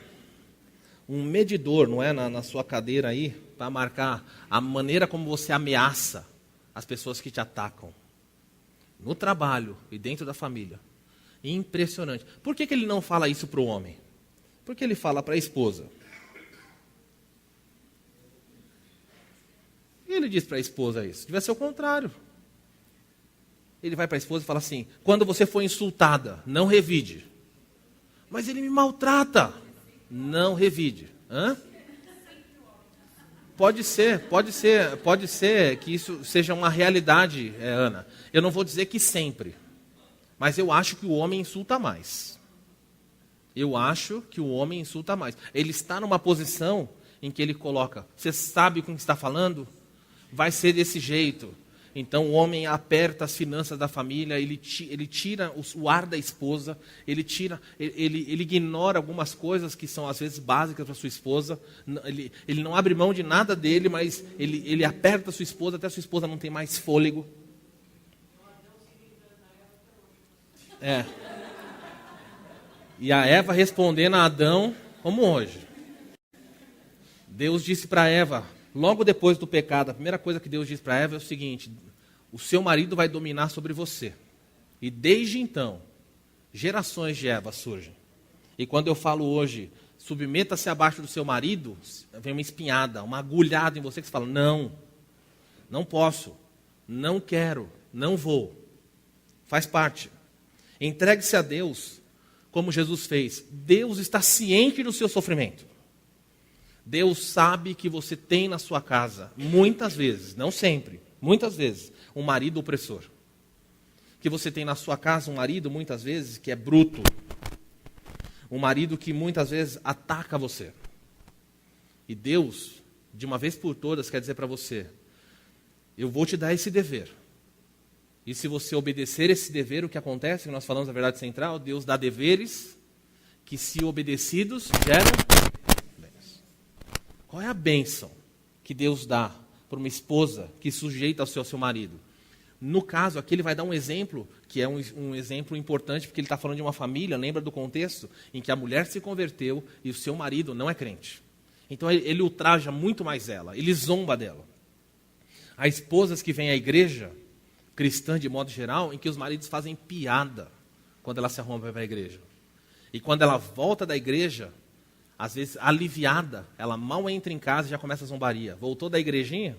um medidor, não é, na sua cadeira aí, para marcar a maneira como você ameaça as pessoas que te atacam. No trabalho e dentro da família. Impressionante. Por que ele não fala isso para o homem? Porque ele fala para a esposa. E ele diz para a esposa isso. Devia ser o contrário. Ele vai para a esposa e fala assim, quando você for insultada, não revide. Mas ele me maltrata. Não revide. Pode ser que isso seja uma realidade, Ana. Eu não vou dizer que sempre. Mas eu acho que o homem insulta mais. Ele está numa posição em que ele coloca, você sabe com o que está falando? Vai ser desse jeito. Então o homem aperta as finanças da família, ele tira o ar da esposa, ele ignora algumas coisas que são às vezes básicas para sua esposa, ele não abre mão de nada dele, mas ele aperta a sua esposa até a sua esposa não tem mais fôlego. E a Eva respondendo a Adão como hoje. Deus disse para Eva, logo depois do pecado, a primeira coisa que Deus disse para Eva é o seguinte, o seu marido vai dominar sobre você. E desde então, gerações de Eva surgem. E quando eu falo hoje, submeta-se abaixo do seu marido, vem uma espinhada, uma agulhada em você que você fala, não posso, não quero, não vou. Faz parte. Entregue-se a Deus, como Jesus fez. Deus está ciente do seu sofrimento. Deus sabe que você tem na sua casa, muitas vezes, não sempre, muitas vezes, um marido opressor. Que você tem na sua casa um marido, muitas vezes, que é bruto. Um marido que muitas vezes ataca você. E Deus, de uma vez por todas, quer dizer para você, eu vou te dar esse dever. E se você obedecer esse dever, o que acontece, que nós falamos a verdade central, Deus dá deveres que, se obedecidos, geram bênçãos. Qual é a bênção que Deus dá para uma esposa que sujeita ao seu marido? No caso, aqui ele vai dar um exemplo, que é um exemplo importante, porque ele está falando de uma família, lembra do contexto, em que a mulher se converteu e o seu marido não é crente. Então ele ultraja muito mais ela, ele zomba dela. Há esposas que vêm à igreja cristã de modo geral, em que os maridos fazem piada quando ela se arruma para a igreja. E quando ela volta da igreja, às vezes aliviada, ela mal entra em casa e já começa a zombaria. Voltou da igrejinha,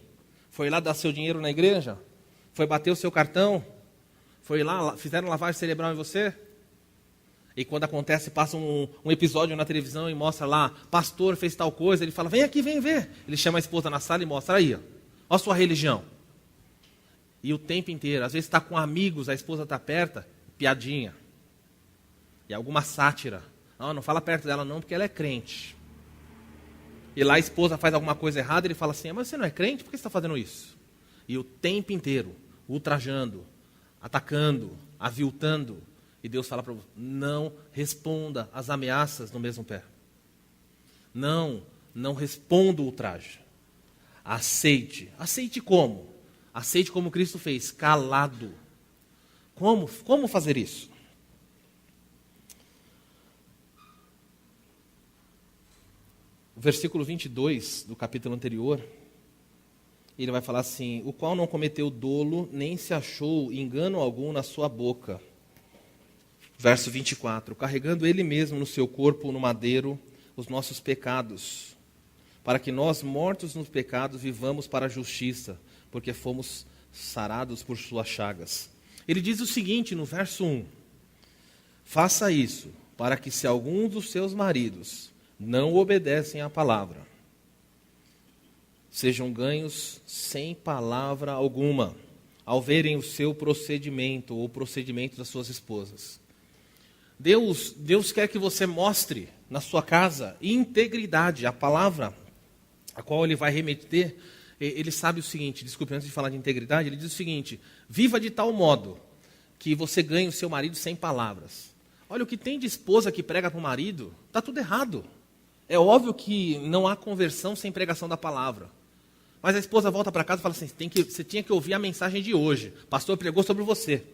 foi lá dar seu dinheiro na igreja, foi bater o seu cartão, foi lá, fizeram lavagem cerebral em você. E quando acontece, passa um episódio na televisão e mostra lá, pastor fez tal coisa, ele fala, vem aqui, vem ver. Ele chama a esposa na sala e mostra, aí, ó a sua religião. E o tempo inteiro, às vezes está com amigos, a esposa está perto, piadinha. E alguma sátira. Não fala perto dela não, porque ela é crente. E lá a esposa faz alguma coisa errada, ele fala assim, mas você não é crente? Por que você está fazendo isso? E o tempo inteiro, ultrajando, atacando, aviltando. E Deus fala para você, não responda às ameaças no mesmo pé. Não responda o ultraje. Aceite. Aceite como? Aceite como Cristo fez, calado. Como fazer isso? O versículo 22 do capítulo anterior, ele vai falar assim, o qual não cometeu dolo, nem se achou engano algum na sua boca. Verso 24, carregando ele mesmo no seu corpo, no madeiro, os nossos pecados, para que nós, mortos nos pecados, vivamos para a justiça, porque fomos sarados por suas chagas. Ele diz o seguinte no verso 1, faça isso, para que se algum dos seus maridos não obedecem à palavra, sejam ganhos sem palavra alguma, ao verem o seu procedimento ou o procedimento das suas esposas. Deus quer que você mostre na sua casa integridade. A palavra a qual ele vai remeter, ele sabe o seguinte, desculpe, antes de falar de integridade, ele diz o seguinte: viva de tal modo que você ganhe o seu marido sem palavras. Olha, o que tem de esposa que prega para o marido, está tudo errado. É óbvio que não há conversão sem pregação da palavra. Mas a esposa volta para casa e fala assim: você tinha que ouvir a mensagem de hoje. O pastor pregou sobre você.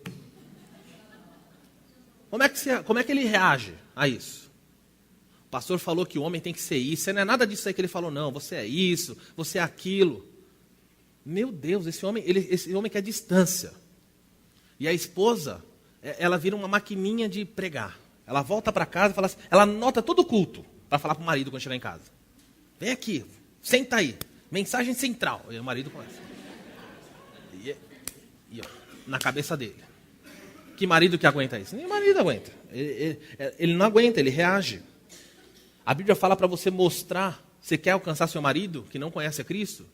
Como é que ele reage a isso? O pastor falou que o homem tem que ser isso. Você não é nada disso aí que ele falou, não. Você é isso, você é aquilo. Meu Deus, esse homem quer distância. E a esposa, ela vira uma maquininha de pregar. Ela volta para casa e fala assim, ela anota todo o culto para falar para o marido quando chegar em casa. Vem aqui, senta aí. Mensagem central. E o marido começa. E na cabeça dele. Que marido que aguenta isso? Nem marido aguenta. Ele não aguenta, ele reage. A Bíblia fala para você mostrar. Você quer alcançar seu marido que não conhece a Cristo?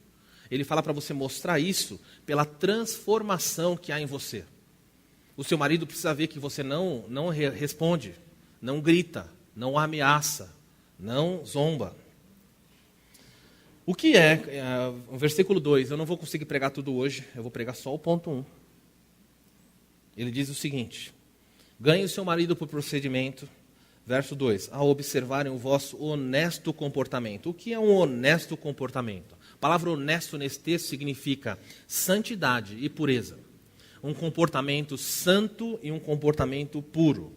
Ele fala para você mostrar isso pela transformação que há em você. O seu marido precisa ver que você não responde, não grita, não ameaça, não zomba. O que o versículo 2, eu não vou conseguir pregar tudo hoje, eu vou pregar só o ponto 1. Ele diz o seguinte: ganhe o seu marido por procedimento, verso 2, a observarem o vosso honesto comportamento. O que é um honesto comportamento? A palavra honesto nesse texto significa santidade e pureza. Um comportamento santo e um comportamento puro.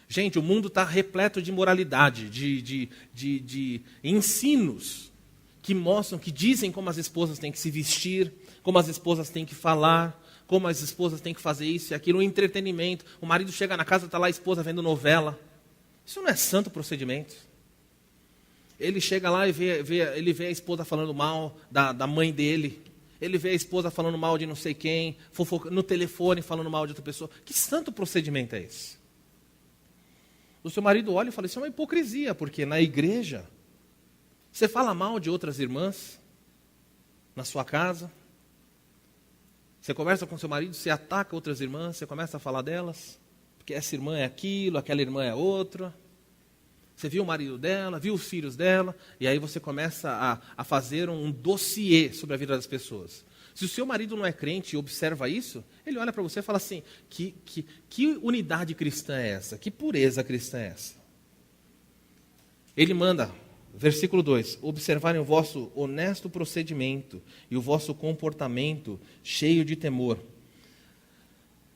Gente, o mundo está repleto de moralidade, de ensinos que mostram, que dizem como as esposas têm que se vestir, como as esposas têm que falar, como as esposas têm que fazer isso e aquilo, um entretenimento. O marido chega na casa, está lá a esposa vendo novela. Isso não é santo procedimento. Ele chega lá e ele vê a esposa falando mal da mãe dele. Ele vê a esposa falando mal de não sei quem, no telefone falando mal de outra pessoa. Que santo procedimento é esse? O seu marido olha e fala, isso é uma hipocrisia, porque na igreja você fala mal de outras irmãs, na sua casa. Você conversa com seu marido, você ataca outras irmãs, você começa a falar delas, porque essa irmã é aquilo, aquela irmã é outra. Você viu o marido dela, viu os filhos dela, e aí você começa a fazer um dossiê sobre a vida das pessoas. Se o seu marido não é crente e observa isso, ele olha para você e fala assim, que unidade cristã é essa? Que pureza cristã é essa? Ele manda, versículo 2, observarem o vosso honesto procedimento e o vosso comportamento cheio de temor.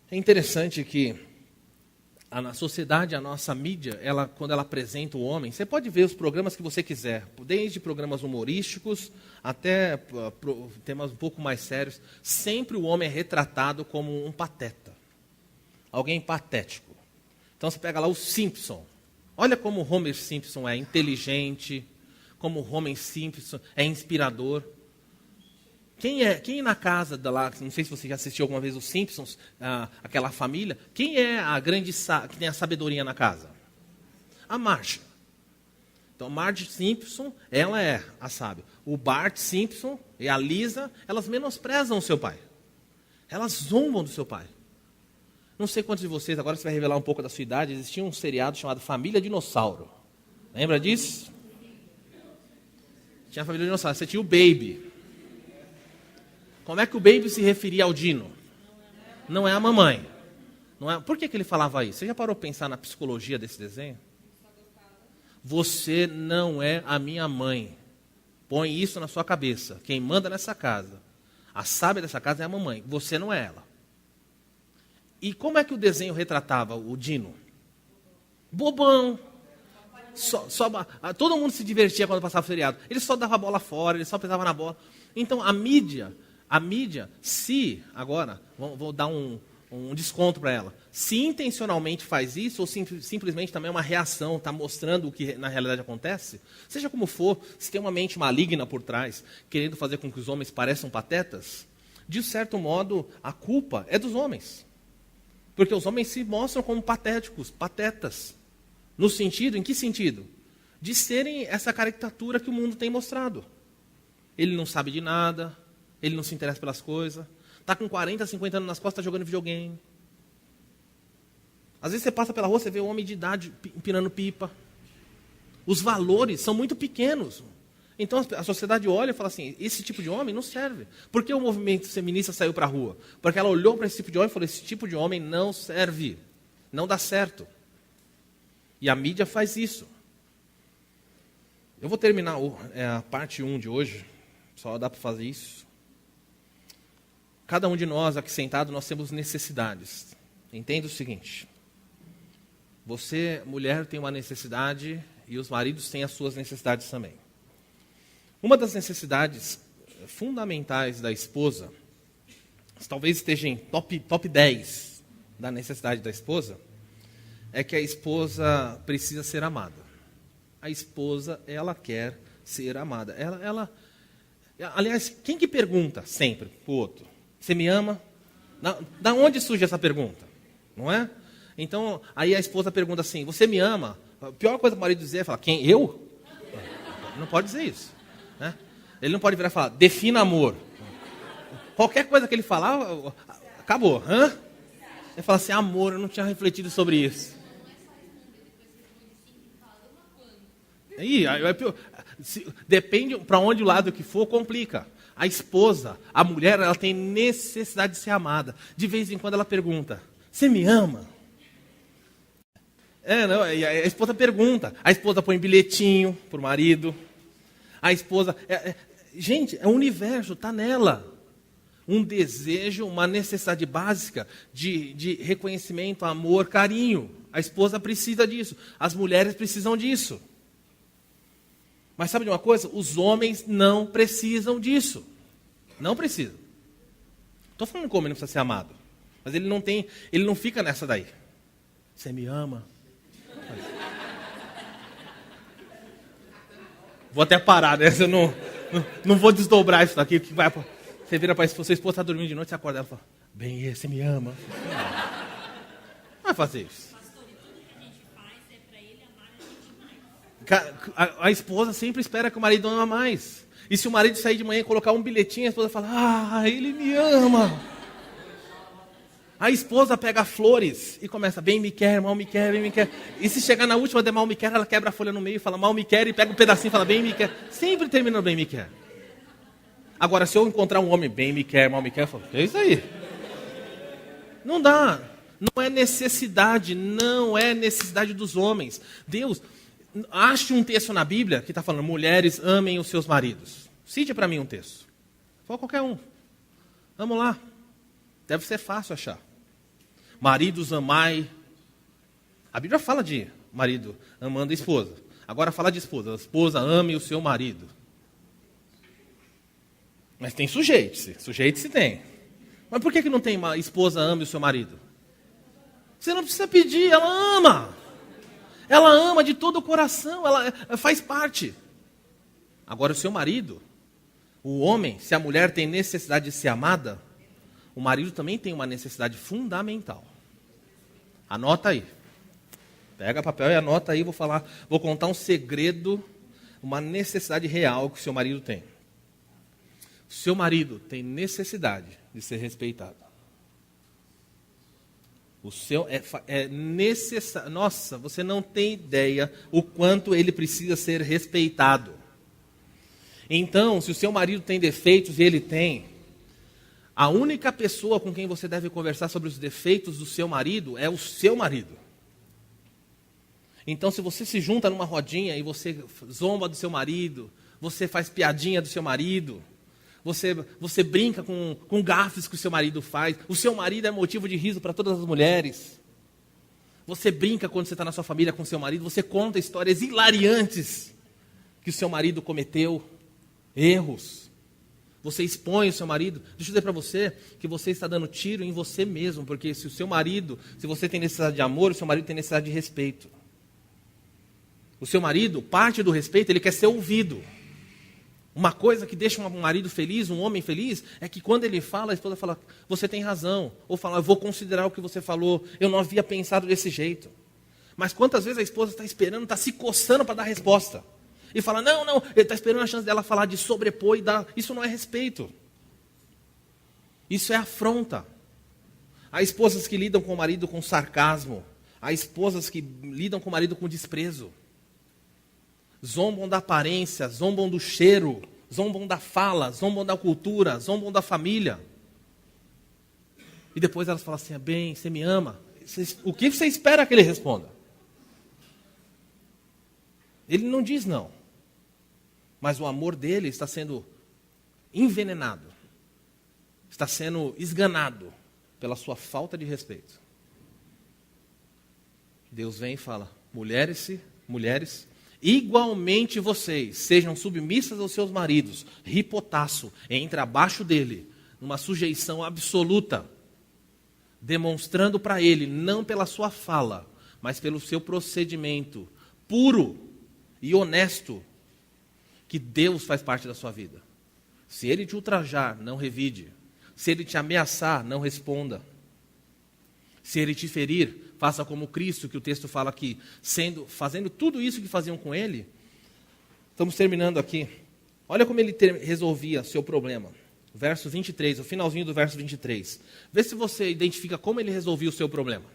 É interessante que na sociedade, a nossa mídia, quando ela apresenta o homem, você pode ver os programas que você quiser, desde programas humorísticos até temas um pouco mais sérios, sempre o homem é retratado como um pateta, alguém patético. Então você pega lá o Simpson, olha como o Homer Simpson é inteligente, como o Homer Simpson é inspirador. Quem na casa lá, não sei se você já assistiu alguma vez os Simpsons, aquela família, quem é a grande que tem a sabedoria na casa? A Marge. Então, a Marge Simpson, ela é a sábia. O Bart Simpson e a Lisa, elas menosprezam o seu pai. Elas zombam do seu pai. Não sei quantos de vocês, agora você vai revelar um pouco da sua idade, existia um seriado chamado Família Dinossauro. Lembra disso? Tinha a Família Dinossauro, você tinha o Baby. Como é que o Baby se referia ao Dino? Não é a mamãe. Não é... Por que ele falava isso? Você já parou para pensar na psicologia desse desenho? Você não é a minha mãe. Põe isso na sua cabeça. Quem manda nessa casa, a sábia dessa casa é a mamãe. Você não é ela. E como é que o desenho retratava o Dino? Bobão. Todo mundo se divertia quando passava o feriado. Ele só dava a bola fora, ele só pisava na bola. Então, a mídia, se, agora, vou dar um desconto para ela, se intencionalmente faz isso, ou simplesmente também é uma reação, está mostrando o que na realidade acontece, seja como for, se tem uma mente maligna por trás, querendo fazer com que os homens pareçam patetas, de certo modo, a culpa é dos homens. Porque os homens se mostram como patéticos, patetas. No sentido, em que sentido? De serem essa caricatura que o mundo tem mostrado. Ele não sabe de nada, ele não se interessa pelas coisas, está com 40, 50 anos nas costas, tá jogando videogame. Às vezes você passa pela rua, você vê um homem de idade empinando pipa. Os valores são muito pequenos. Então a sociedade olha e fala assim, esse tipo de homem não serve. Por que o movimento feminista saiu para a rua? Porque ela olhou para esse tipo de homem e falou, esse tipo de homem não serve, não dá certo. E a mídia faz isso. Eu vou terminar a parte 1 de hoje, só dá para fazer isso. Cada um de nós aqui sentado, nós temos necessidades. Entenda o seguinte, você, mulher, tem uma necessidade e os maridos têm as suas necessidades também. Uma das necessidades fundamentais da esposa, talvez esteja em top 10 da necessidade da esposa, é que a esposa precisa ser amada. A esposa, ela quer ser amada. Aliás, quem que pergunta sempre para o outro? Você me ama? Da onde surge essa pergunta? Não é? Então, aí a esposa pergunta assim, você me ama? A pior coisa que o marido dizer é falar, quem? Eu? Não pode dizer isso. Né? Ele não pode virar e falar, defina amor. Qualquer coisa que ele falar, acabou. Hã? Ele fala assim, amor, eu não tinha refletido sobre isso. Depende para onde o lado que for, complica. A esposa, a mulher, ela tem necessidade de ser amada. De vez em quando ela pergunta, você me ama? E a esposa pergunta. A esposa põe bilhetinho para o marido. A esposa... gente, o universo está nela. Um desejo, uma necessidade básica de reconhecimento, amor, carinho. A esposa precisa disso. As mulheres precisam disso. Mas sabe de uma coisa? Os homens não precisam disso. Não precisam. Estou falando como ele não precisa ser amado. Mas ele não fica nessa daí. Você me ama? Vou até parar, né? Eu não vou desdobrar isso daqui. Que vai, você vira para a esposa, sua esposa está dormindo de noite, você acorda ela e fala, bem, você me ama? Não vai fazer isso. A esposa sempre espera que o marido ama mais. E se o marido sair de manhã e colocar um bilhetinho, a esposa fala, ele me ama. A esposa pega flores e começa, bem me quer, mal me quer, bem me quer. E se chegar na última de mal me quer, ela quebra a folha no meio e fala, mal me quer, e pega um pedacinho e fala, bem me quer. Sempre termina bem me quer. Agora, se eu encontrar um homem, bem me quer, mal me quer, eu falo, é isso aí. Não dá. Não é necessidade dos homens. Deus... Ache um texto na Bíblia que está falando, mulheres amem os seus maridos. Cite para mim um texto. Fala qualquer um. Vamos lá. Deve ser fácil achar. Maridos amai. A Bíblia fala de marido amando a esposa. Agora fala de esposa. A esposa ame o seu marido. Mas tem sujeite-se. Sujeite-se tem. Mas por que não tem uma esposa ame o seu marido? Você não precisa pedir, ela ama. Ela ama de todo o coração, ela faz parte. Agora, o seu marido, o homem, se a mulher tem necessidade de ser amada, o marido também tem uma necessidade fundamental. Anota aí. Pega papel e anota aí, vou contar um segredo, uma necessidade real que o seu marido tem. O seu marido tem necessidade de ser respeitado. O seu é necessário. Nossa, você não tem ideia o quanto ele precisa ser respeitado. Então, se o seu marido tem defeitos e ele tem, a única pessoa com quem você deve conversar sobre os defeitos do seu marido é o seu marido. Então, se você se junta numa rodinha e você zomba do seu marido, você faz piadinha do seu marido, você brinca com gafes que o seu marido faz. O seu marido é motivo de riso para todas as mulheres. Você brinca quando você está na sua família com o seu marido. Você conta histórias hilariantes que o seu marido cometeu. Erros. Você expõe o seu marido. Deixa eu dizer para você que você está dando tiro em você mesmo. Porque se você tem necessidade de amor, o seu marido tem necessidade de respeito. O seu marido, parte do respeito, ele quer ser ouvido. Uma coisa que deixa um marido feliz, um homem feliz, é que quando ele fala, a esposa fala, você tem razão. Ou fala, eu vou considerar o que você falou, eu não havia pensado desse jeito. Mas quantas vezes a esposa está esperando, está se coçando para dar resposta. E fala, não, ele está esperando a chance dela falar de sobrepor e dar. Isso não é respeito. Isso é afronta. Há esposas que lidam com o marido com sarcasmo. Há esposas que lidam com o marido com desprezo. Zombam da aparência, zombam do cheiro, zombam da fala, zombam da cultura, zombam da família. E depois elas falam assim, bem, você me ama? O que você espera que ele responda? Ele não diz não. Mas o amor dele está sendo envenenado. Está sendo esganado pela sua falta de respeito. Deus vem e fala, mulheres, igualmente vocês sejam submissas aos seus maridos. Ripotasso, entre abaixo dele, numa sujeição absoluta, demonstrando para ele, não pela sua fala, mas pelo seu procedimento puro e honesto, que Deus faz parte da sua vida. Se ele te ultrajar, não revide. Se ele te ameaçar, não responda. Se ele te ferir, faça como Cristo, que o texto fala aqui, fazendo tudo isso que faziam com ele. Estamos terminando aqui. Olha como ele resolvia seu problema. Verso 23, o finalzinho do verso 23. Vê se você identifica como ele resolvia o seu problema.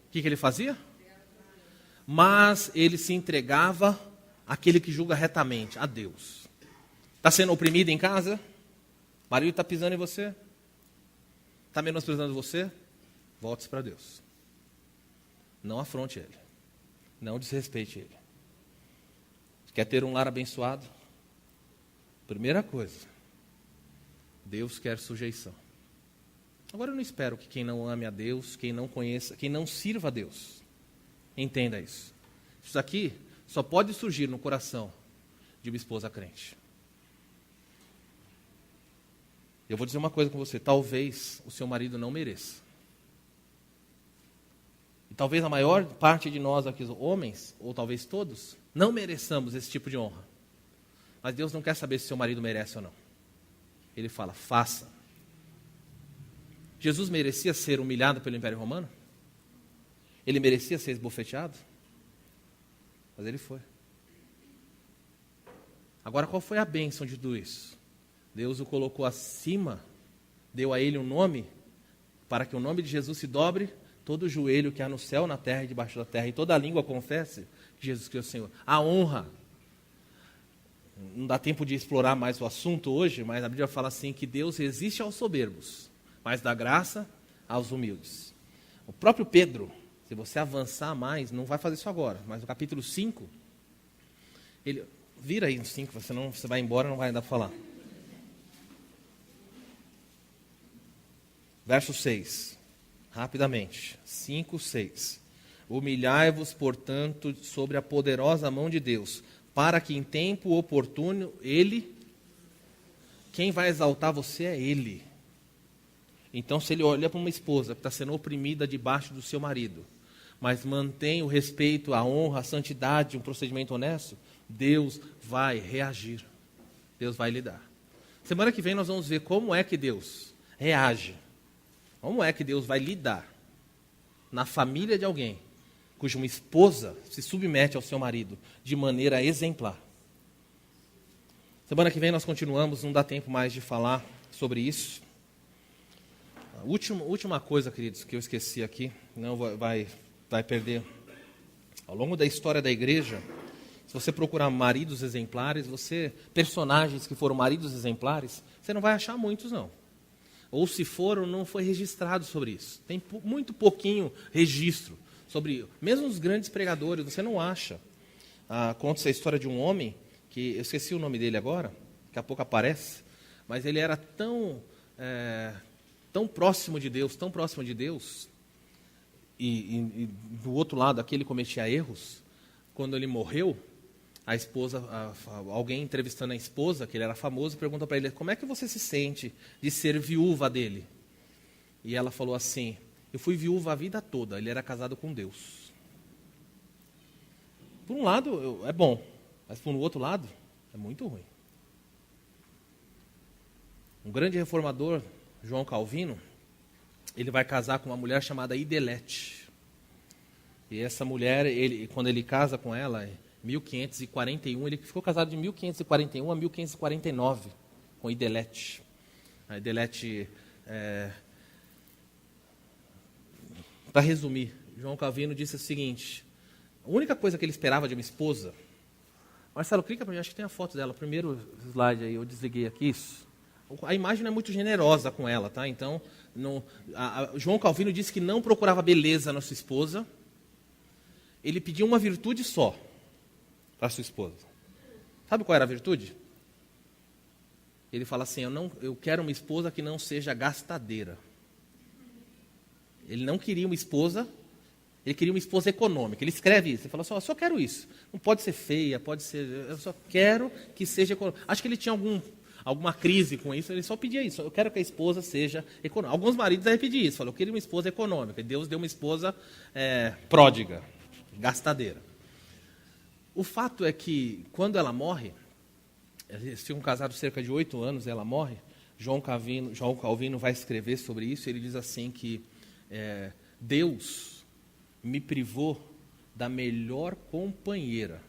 O que ele fazia? Mas ele se entregava àquele que julga retamente, a Deus. Está sendo oprimido em casa? O marido está pisando em você? Está menosprezando você? Volte-se para Deus. Não afronte ele. Não desrespeite ele. Quer ter um lar abençoado? Primeira coisa, Deus quer sujeição. Agora eu não espero que quem não ame a Deus, quem não conheça, quem não sirva a Deus, entenda isso. Isso aqui só pode surgir no coração de uma esposa crente. Eu vou dizer uma coisa com você, talvez o seu marido não mereça. E talvez a maior parte de nós aqui, homens, ou talvez todos, não mereçamos esse tipo de honra. Mas Deus não quer saber se seu marido merece ou não. Ele fala, faça. Jesus merecia ser humilhado pelo Império Romano? Ele merecia ser esbofeteado? Mas ele foi. Agora, qual foi a bênção de tudo isso? Deus o colocou acima, deu a ele um nome, para que o nome de Jesus se dobre, todo o joelho que há no céu, na terra e debaixo da terra, e toda a língua confesse que Jesus Cristo é o Senhor. A honra. Não dá tempo de explorar mais o assunto hoje, mas a Bíblia fala assim, que Deus resiste aos soberbos, mas dá graça aos humildes. O próprio Pedro, se você avançar mais, não vai fazer isso agora, mas no capítulo 5, ele vira aí no 5, senão você vai embora, não vai dar para falar. Verso 6, rapidamente, 5, 6. Humilhai-vos, portanto, sobre a poderosa mão de Deus, para que em tempo oportuno quem vai exaltar você é Ele. Então, se ele olha para uma esposa que está sendo oprimida debaixo do seu marido, mas mantém o respeito, a honra, a santidade, um procedimento honesto, Deus vai reagir. Deus vai lidar. Semana que vem nós vamos ver como é que Deus reage. Como é que Deus vai lidar na família de alguém cuja uma esposa se submete ao seu marido de maneira exemplar. Semana que vem nós continuamos, não dá tempo mais de falar sobre isso. A última coisa, queridos, que eu esqueci aqui, não vai perder. Ao longo da história da igreja, se você procurar maridos exemplares, personagens que foram maridos exemplares, você não vai achar muitos, não. Ou se foram, não foi registrado sobre isso. Tem muito pouquinho registro sobre, mesmo os grandes pregadores, você não acha. Conta-se a história de um homem, que eu esqueci o nome dele agora, daqui a pouco aparece, mas ele era tão próximo de Deus, e do outro lado, aquele cometia erros. Quando ele morreu, a esposa, alguém entrevistando a esposa, que ele era famoso, pergunta para ele, como é que você se sente de ser viúva dele? E ela falou assim, eu fui viúva a vida toda, ele era casado com Deus. Por um lado, é bom, mas por outro lado, é muito ruim. Um grande reformador, João Calvino, ele vai casar com uma mulher chamada Idelete. E essa mulher, quando ele casa com ela, em 1541, ele ficou casado de 1541 a 1549 com Idelete. A Idelete, para resumir, João Calvino disse o seguinte: a única coisa que ele esperava de uma esposa... Marcelo, clica para mim, acho que tem a foto dela. Primeiro slide aí, eu desliguei aqui isso. A imagem não é muito generosa com ela, tá? Então, João Calvino disse que não procurava beleza na sua esposa. Ele pediu uma virtude só para sua esposa. Sabe qual era a virtude? Ele fala assim: eu quero uma esposa que não seja gastadeira. Ele não queria uma esposa, ele queria uma esposa econômica. Ele escreve isso, ele fala assim: eu só quero isso. Não pode ser feia, pode ser... Eu só quero que seja econômica. Acho que ele tinha alguma crise com isso, ele só pedia isso: eu quero que a esposa seja econômica. Alguns maridos aí pediam isso, falaram: eu queria uma esposa econômica. E Deus deu uma esposa pródiga, gastadeira. O fato é que, quando ela morre, eles tinham casado cerca de 8 anos, ela morre. João Calvino vai escrever sobre isso. Ele diz assim que Deus me privou da melhor companheira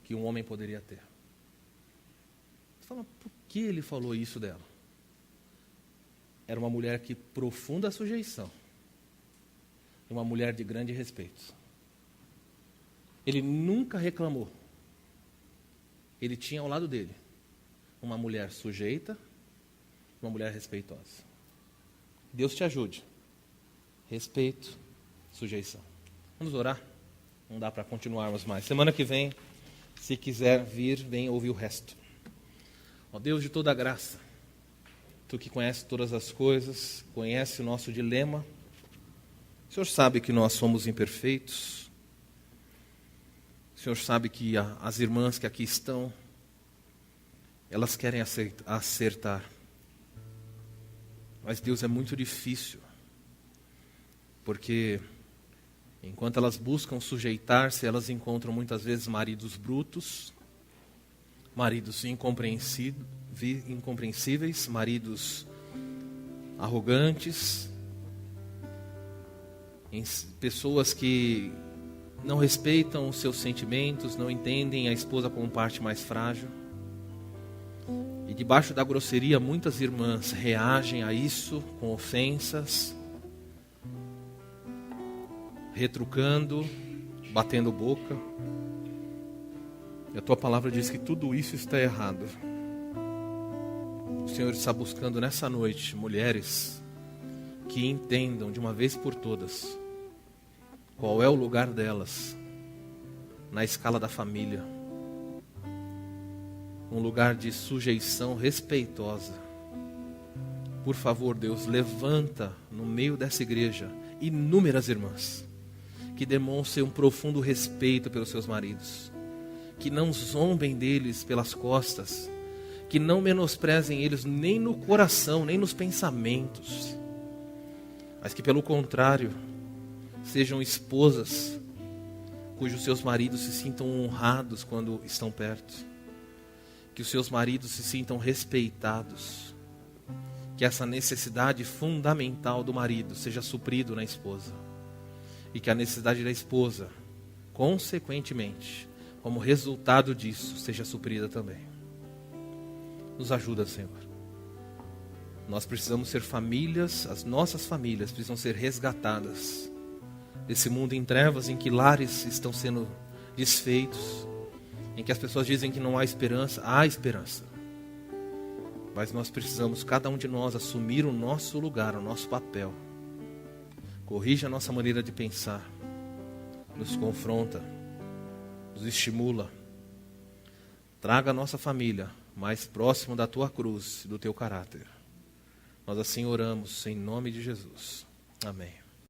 que um homem poderia ter. Você fala: por que ele falou isso dela? Era uma mulher que profunda sujeição, e uma mulher de grande respeito. Ele nunca reclamou. Ele tinha ao lado dele uma mulher sujeita, uma mulher respeitosa. Deus te ajude. Respeito, sujeição. Vamos orar? Não dá para continuarmos mais. Semana que vem, se quiser vir, vem ouvir o resto. Ó Deus de toda graça, Tu que conhece todas as coisas, conhece o nosso dilema. O Senhor sabe que nós somos imperfeitos. O Senhor sabe que as irmãs que aqui estão, elas querem acertar. Mas, Deus, é muito difícil. Porque, enquanto elas buscam sujeitar-se, elas encontram muitas vezes maridos brutos, maridos incompreensíveis, maridos arrogantes, pessoas que não respeitam os seus sentimentos, não entendem a esposa como parte mais frágil. E debaixo da grosseria, muitas irmãs reagem a isso com ofensas, retrucando, batendo boca. E a Tua palavra diz que tudo isso está errado. O Senhor está buscando nessa noite mulheres que entendam de uma vez por todas qual é o lugar delas na escala da família. Um lugar de sujeição respeitosa. Por favor, Deus, levanta no meio dessa igreja inúmeras irmãs que demonstrem um profundo respeito pelos seus maridos, que não zombem deles pelas costas, que não menosprezem eles nem no coração, nem nos pensamentos, mas que, pelo contrário, sejam esposas cujos seus maridos se sintam honrados quando estão perto, que os seus maridos se sintam respeitados, que essa necessidade fundamental do marido seja suprido na esposa, e que a necessidade da esposa, consequentemente, como resultado disso, seja suprida também. Nos ajuda, Senhor. Nós precisamos ser famílias, as nossas famílias precisam ser resgatadas desse mundo em trevas em que lares estão sendo desfeitos, em que as pessoas dizem que não há esperança. Há esperança. Mas nós precisamos, cada um de nós, assumir o nosso lugar, o nosso papel. Corrige a nossa maneira de pensar, nos confronta, nos estimula. Traga a nossa família mais próximo da Tua cruz e do Teu caráter. Nós assim oramos em nome de Jesus. Amém.